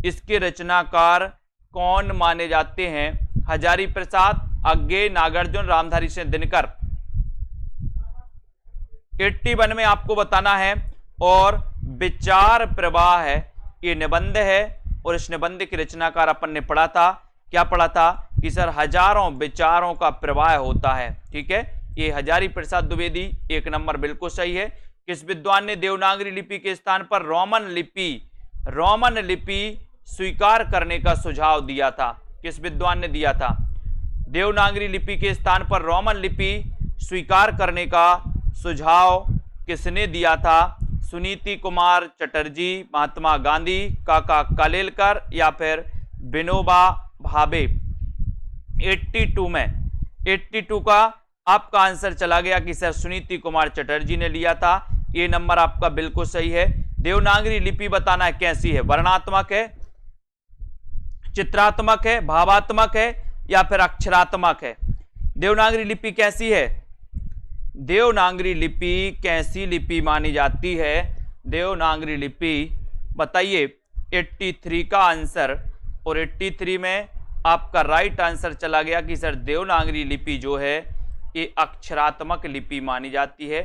इसके रचनाकार कौन माने जाते हैं? हजारी प्रसाद, अज्ञे, नागार्जुन, रामधारी सिंह दिनकर। 81 में आपको बताना है। और विचार प्रवाह है, ये निबंध है और इस निबंध की रचनाकार अपन ने पढ़ा था, क्या पढ़ा था कि सर हजारों विचारों का प्रवाह होता है। ठीक है, ये हजारी प्रसाद द्विवेदी, 1 नंबर बिल्कुल सही है। किस विद्वान ने देवनागरी लिपि के स्थान पर रोमन लिपि स्वीकार करने का सुझाव दिया था? किस विद्वान ने दिया था? देवनागरी लिपि के स्थान पर रोमन लिपि स्वीकार करने का सुझाव किसने दिया था? सुनीति कुमार चटर्जी, महात्मा गांधी, काका कालेलकर या फिर विनोबा भावे? 82 का आपका आंसर चला गया कि सर सुनीति कुमार चटर्जी ने लिया था। ये नंबर आपका बिल्कुल सही है। देवनागरी लिपि बताना है कैसी है, वर्णात्मक है, चित्रात्मक है, भावात्मक है या फिर अक्षरात्मक है? देवनागरी लिपि कैसी है? देवनागरी लिपि कैसी लिपि मानी जाती है? देवनागरी लिपि बताइए। 83 का आंसर, और 83 में आपका राइट आंसर चला गया कि सर देवनागरी लिपि जो है ये अक्षरात्मक लिपि मानी जाती है।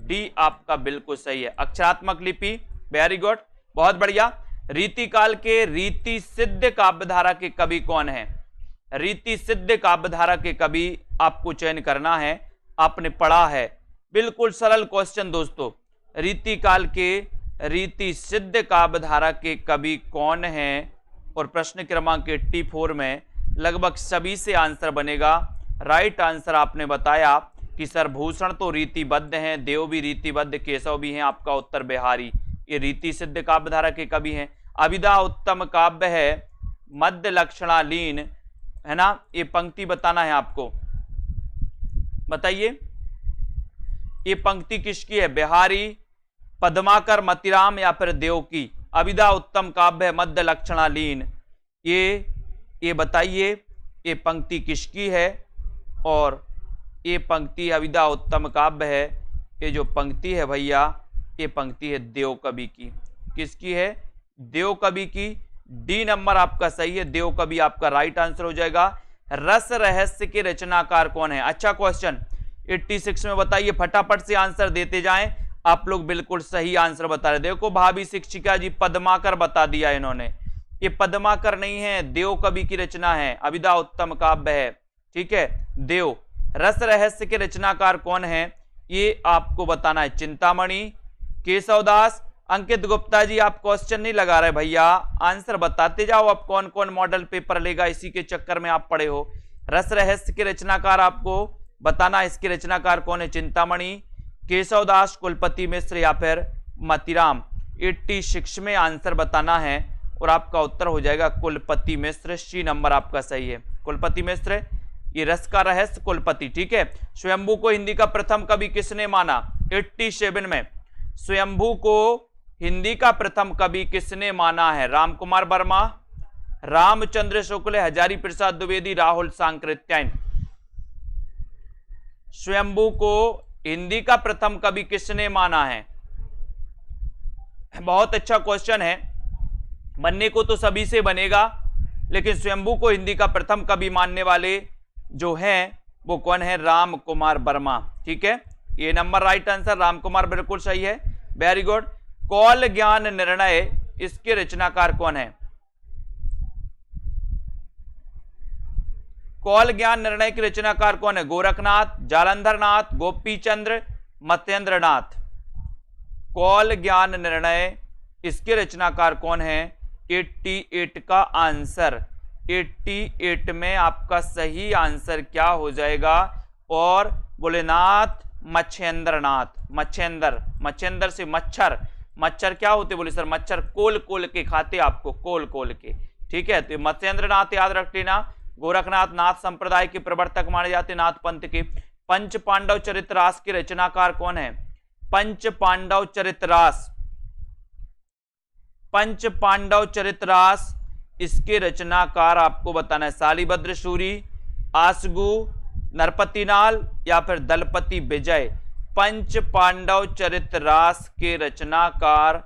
डी आपका बिल्कुल सही है, अक्षरात्मक लिपि, वेरी गुड, बहुत बढ़िया। रीतिकाल के रीति सिद्ध काव्यधारा के कवि कौन है? रीति सिद्ध काव्यधारा के कवि आपको चयन करना है, आपने पढ़ा है, बिल्कुल सरल क्वेश्चन दोस्तों। रीतिकाल के रीति सिद्ध काव्यधारा के कवि कौन हैं? और प्रश्न क्रमांक 84 में लगभग सभी से आंसर बनेगा। राइट आंसर आपने बताया कि सर भूषण तो रीतिबद्ध हैं, देव भी रीतिबद्ध, केशव भी हैं, आपका उत्तर बिहारी, ये रीति सिद्ध काव्यधारा के कवि हैं। अभिधा उत्तम काव्य है, मध्य लक्षणालीन, है ना, ये पंक्ति बताना है आपको, बताइए ये पंक्ति किसकी है? बिहारी, पद्माकर, मतिराम या फिर देव की? अभिधा उत्तम काव्य है, मध्य लक्षणालीन, ये बताइए ये पंक्ति किसकी है? और ये पंक्ति अभिधा उत्तम काव्य है, ये जो पंक्ति है भैया, ये पंक्ति है देव कवि की। किसकी है? देव कवि की। डी नंबर आपका सही है, देव कवि आपका राइट आंसर हो जाएगा। रस रहस्य के रचनाकार कौन है? अच्छा क्वेश्चन, 86 में बताइए, फटाफट से आंसर देते जाएं। आप लोग बिल्कुल सही आंसर बता रहे। देखो भाभी शिक्षिका जी, पद्माकर बता दिया इन्होंने, ये पद्माकर नहीं है, देव कवि की रचना है, अभिधा उत्तम काव्य है। ठीक है, देव। रस रहस्य के रचनाकार कौन है? ये आपको बताना है। चिंतामणि, केशवदास, अंकित गुप्ता जी, आप क्वेश्चन नहीं लगा रहे भैया, आंसर बताते जाओ। अब कौन कौन मॉडल पेपर लेगा, इसी के चक्कर में आप पढ़े हो। रस रहस्य के रचनाकार आपको बताना, इसके रचनाकार कौन है? चिंतामणि, केशवदास, कुलपति मिश्र या फिर मतिराम? 86 में आंसर बताना है और आपका उत्तर हो जाएगा कुलपति मिश्र। सी नंबर आपका सही है, कुलपति मिश्र, ये रस का रहस्य कुलपति। ठीक है, स्वयंभू को हिंदी का प्रथम कवि किसने माना? 87 में स्वयंभू को हिंदी का प्रथम कवि किसने माना है? राम कुमार वर्मा, रामचंद्र शुक्ल, हजारी प्रसाद द्विवेदी, राहुल सांकृत्यायन? स्वयंभू को हिंदी का प्रथम कवि किसने माना है? बहुत अच्छा क्वेश्चन है, बनने को तो सभी से बनेगा, लेकिन स्वयंभू को हिंदी का प्रथम कवि मानने वाले जो हैं वो कौन है? राम कुमार वर्मा। ठीक है, ये number right answer, Ram Kumar बिल्कुल सही है, वेरी गुड। कौल ज्ञान निर्णय, इसके रचनाकार कौन है? कौल ज्ञान निर्णय के रचनाकार कौन है? गोरखनाथ, जालंधरनाथ, गोपीचंद्र, मत्येंद्रनाथ? कौल ज्ञान निर्णय, इसके रचनाकार कौन है? 88 का आंसर, 88 में आपका सही आंसर क्या हो जाएगा? और भोलेनाथ मच्छेंद्रनाथ। मच्छेंद्र से मच्छर, मच्छर क्या होते? बोले सर मच्छर कोल कोल के खाते, आपको कोल कोल के। ठीक है, तो मत्येंद्रनाथ याद रख लेना। गोरखनाथ नाथ संप्रदाय के प्रवर्तक माने जाते, नाथ पंथ के। पंच पांडव चरितरास के रचनाकार कौन है? पंच पांडव चरितरास, पंच पांडव चरितरास इसके रचनाकार आपको बताना है। शालिभद्र सूरी, आसगु, नरपतिनाल या फिर दलपति विजय। पंच पांडव चरितरास के रचनाकार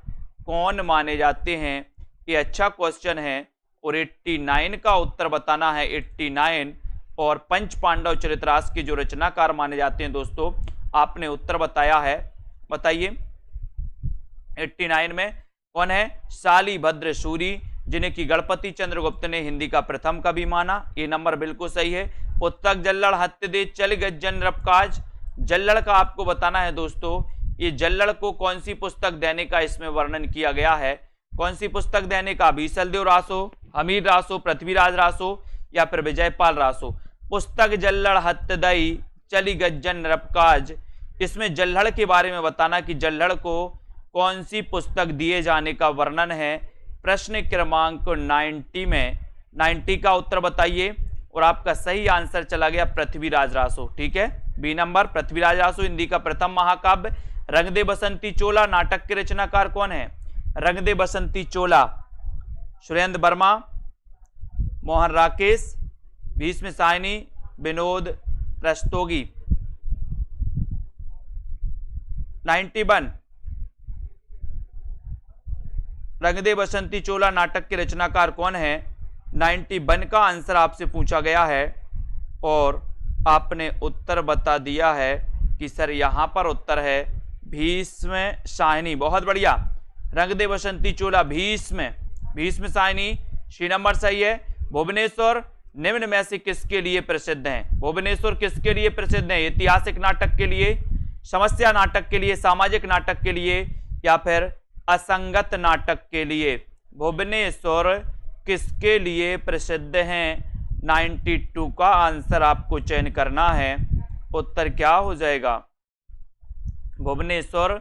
कौन माने जाते हैं? ये अच्छा क्वेश्चन है और 89 का उत्तर बताना है। 89 और पंच पांडव चरितरास के जो रचनाकार माने जाते हैं दोस्तों, आपने उत्तर बताया है। बताइए 89 में कौन है? शालिभद्र सूरी, जिन्हें कि गणपति चंद्रगुप्त ने हिंदी का प्रथम कवि माना। ये नंबर बिल्कुल सही है। पुस्तक जल्लड़ हत्य दे चल गज्जन रबकाज। जल्लड़ का आपको बताना है दोस्तों, ये जल्लड़ को कौन सी पुस्तक देने का इसमें वर्णन किया गया है? कौन सी पुस्तक देने का? बीसलदेव रासो, हमीर रासो, पृथ्वीराज रासो या फिर विजयपाल रासो। पुस्तक जल्लड़ हत्य दई चली गज्जन रबकाज। इसमें जल्लड़ के बारे में बताना कि जल्लड़ को कौन सी पुस्तक दिए जाने का वर्णन है। प्रश्न क्रमांक 90 में 90 का उत्तर बताइए और आपका सही आंसर चला गया पृथ्वीराज रासो। ठीक है, बी नंबर पृथ्वीराज रासो हिंदी का प्रथम महाकाव्य। रंग दे बसंती चोला नाटक के रचनाकार कौन है? रंग दे बसंती चोला सुरेंद्र वर्मा, मोहन राकेश, भीष्म सायनी, विनोद रस्तोगी। 91 रंग दे बसंती चोला नाटक के रचनाकार कौन है? 91 का आंसर आपसे पूछा गया है और आपने उत्तर बता दिया है कि सर यहां पर उत्तर है भीष्म सायनी। बहुत बढ़िया। रंग दे बसंती चोला भीष्म सायनी सी नंबर सही है। भुवनेश्वर निम्न में से किसके लिए प्रसिद्ध हैं? भुवनेश्वर किसके लिए प्रसिद्ध है? ऐतिहासिक नाटक के लिए, समस्या नाटक के लिए, सामाजिक नाटक के लिए या फिर असंगत नाटक के लिए? भुवनेश्वर किसके लिए प्रसिद्ध हैं? 92 का आंसर आपको चयन करना है। उत्तर क्या हो जाएगा? भुवनेश्वर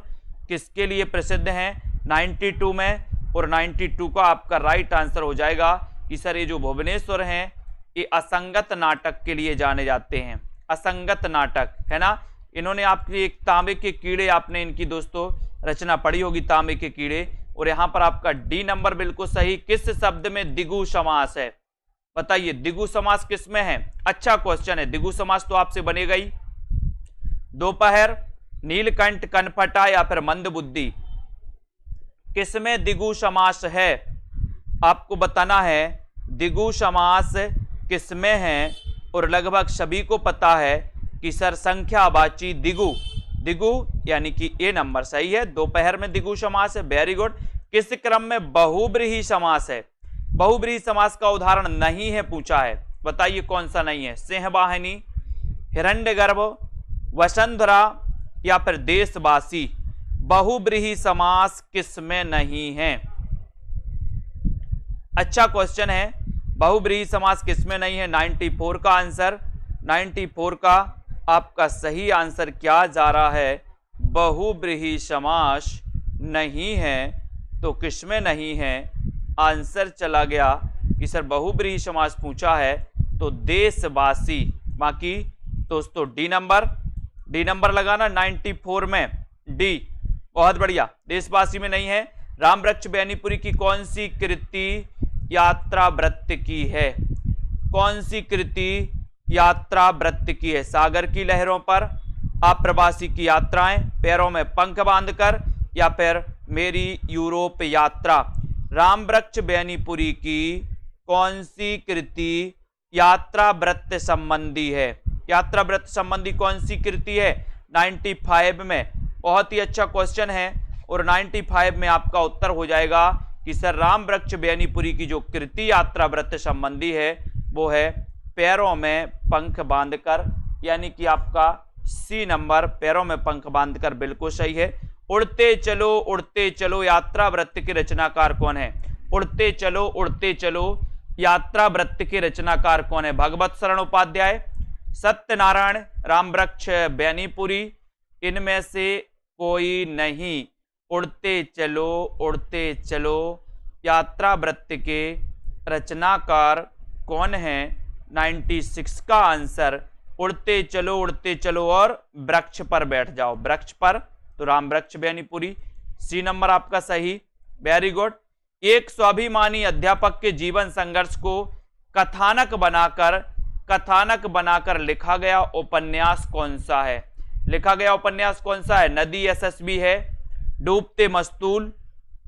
किसके लिए प्रसिद्ध हैं 92 में? और 92 का आपका राइट आंसर हो जाएगा कि सर ये जो भुवनेश्वर हैं ये असंगत नाटक के लिए जाने जाते हैं। असंगत नाटक है ना। इन्होंने आपकी एक तांबे के कीड़े, आपने इनकी दोस्तों रचना पढ़ी होगी, तांबे के कीड़े। और यहां पर आपका डी नंबर बिल्कुल सही। किस शब्द में द्विगु समास है? बताइए द्विगु समास किस में है? अच्छा क्वेश्चन है। द्विगु समास तो आपसे बनेगा ही। दोपहर, नीलकंठ, कनफटा या फिर मंदबुद्धि, किसमें द्विगु समास है? आपको बताना है द्विगु समास किसमें है। और लगभग सभी को पता है कि सर संख्यावाची द्विगु यानी कि ए नंबर सही है। दोपहर में द्विगु समास है। Very good. किस क्रम में बहुब्रीहि समास है? बहुब्रीहि समास का उदाहरण नहीं है पूछा है। बताइए कौन सा नहीं है? सिंहवाहिनी, हिरण्यगर्भ, वसुंधरा या फिर देशवासी। बहुब्रीहि समास किसमें नहीं है? अच्छा क्वेश्चन है। बहुब्रीहि समास किसमें नहीं है? 94 का आंसर। 94 का आपका सही आंसर क्या जा रहा है? बहुब्रीहि समास नहीं है। तो किसमें नहीं है? आंसर चला गया कि सर बहुब्रीहि समास पूछा है तो देशवासी। बाकी दोस्तों डी नंबर लगाना 94 में डी। बहुत बढ़िया। देशवासी में नहीं है। रामवृक्ष बेनीपुरी की कौन सी कृति यात्रा वृत्त की है? कौन सी कृति यात्रा वृत्त की है? सागर की लहरों पर, अप्रवासी की यात्राएं, पैरों में पंख बांधकर या फिर मेरी यूरोप यात्रा। रामवृक्ष बेनीपुरी की कौन सी कृति यात्रा वृत्त संबंधी है? यात्रा वृत्त संबंधी कौन सी कृति है? 95 में। बहुत ही अच्छा क्वेश्चन है और 95 में आपका उत्तर हो जाएगा कि सर रामवृक्ष बेनीपुरी की जो कृति यात्रा वृत्त संबंधी है वो है पैरों में पंख बांधकर, यानी कि आपका सी नंबर पैरों में पंख बांधकर बिल्कुल सही है। उड़ते चलो यात्रा वृत्त के रचनाकार कौन है? उड़ते चलो यात्रा वृत्त के रचनाकार कौन है? भगवत शरण उपाध्याय, सत्यनारायण, रामवृक्ष बेनीपुरी, इनमें से कोई नहीं। उड़ते चलो यात्रा वृत्त के रचनाकार कौन है? 96 का आंसर उड़ते चलो और वृक्ष पर बैठ जाओ। वृक्ष पर तो रामवृक्ष बेनीपुरी सी नंबर आपका सही। Very good. एक स्वाभिमानी अध्यापक के जीवन संघर्ष को कथानक बनाकर लिखा गया उपन्यास कौन सा है? लिखा गया उपन्यास कौन सा है? नदी यशस्वी है, डूबते मस्तूल,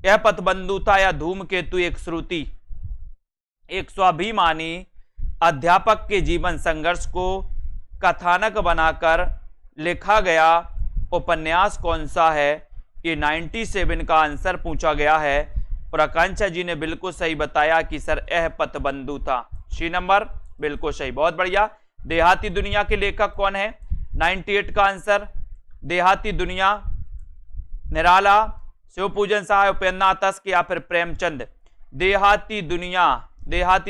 यह पथबंधु था, या धूमकेतु एक श्रुति? एक स्वाभिमानी अध्यापक के जीवन संघर्ष को कथानक बनाकर लिखा गया उपन्यास कौन सा है? ये 97 का आंसर पूछा गया है और आकांक्षा जी ने बिल्कुल सही बताया कि सर यह पथबंधु था। सी नंबर बिल्कुल सही, बहुत बढ़िया। देहाती दुनिया के लेखक कौन है? 98 का आंसर देहाती दुनिया, निराला, शिवपूजन सहाय, उपेंद्रनाथ तस्क या फिर प्रेमचंद? देहाती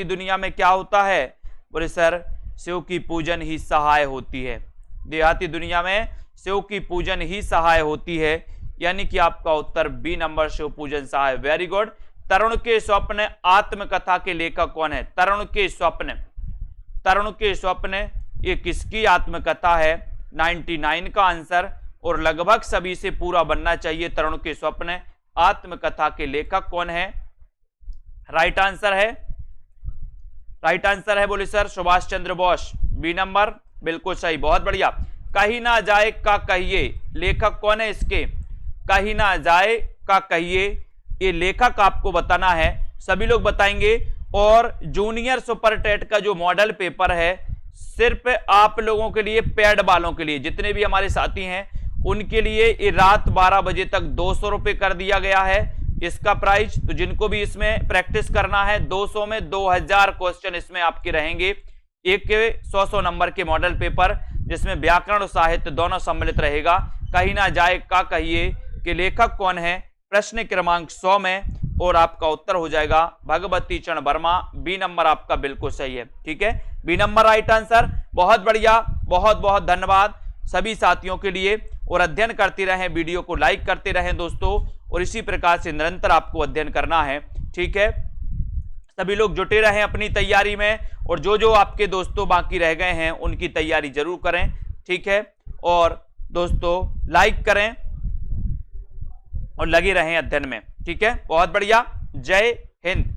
दुनिया में क्या होता है? बोले सर शिव की पूजन ही सहाय होती है। देहाती दुनिया में शिव की पूजन ही सहाय होती है, यानी कि आपका उत्तर बी नंबर शिव पूजन सहाय। Very good. तरुण के स्वप्न आत्मकथा के लेखक कौन है? तरुण के स्वप्न ये किसकी आत्मकथा है? 99 का आंसर, और लगभग सभी से पूरा बनना चाहिए। तरुण के स्वप्न आत्मकथा के लेखक कौन है? राइट आंसर है बोले sir Subhash Chandra Bose. B number बिल्कुल सही, बहुत बढ़िया। कहीं ना जाए का कहिए, लेखक कौन है इसके? कहीं ना जाए का कहिए, ये लेखक आपको बताना है, सभी लोग बताएंगे। और जूनियर सुपर टेट का जो मॉडल पेपर है सिर्फ आप लोगों के लिए, पेड वालों के लिए, जितने भी हमारे साथी हैं उनके लिए ये रात 12 बजे तक 200 रुपए कर दिया गया है इसका प्राइस। तो जिनको भी इसमें प्रैक्टिस करना है 200 में 2000 क्वेश्चन इसमें आपके रहेंगे। एक के 100 नंबर के मॉडल पेपर, जिसमें व्याकरण और साहित्य दोनों सम्मिलित रहेगा। कहीं ना जाए का कहिए कि लेखक कौन है? प्रश्न क्रमांक 100 में, और आपका उत्तर हो जाएगा भगवती चरण वर्मा। बी नंबर आपका बिल्कुल सही है, ठीक है, बी नंबर राइट आंसर। बहुत बढ़िया, बहुत बहुत धन्यवाद सभी साथियों के लिए। और अध्ययन करते रहें, वीडियो को लाइक करते रहें दोस्तों, और इसी प्रकार से निरंतर आपको अध्ययन करना है, ठीक है। सभी लोग जुटे रहें अपनी तैयारी में, और जो जो आपके दोस्तों बाकी रह गए हैं उनकी तैयारी जरूर करें, ठीक है। और दोस्तों लाइक करें और लगे रहें अध्ययन में, ठीक है। बहुत बढ़िया, जय हिंद।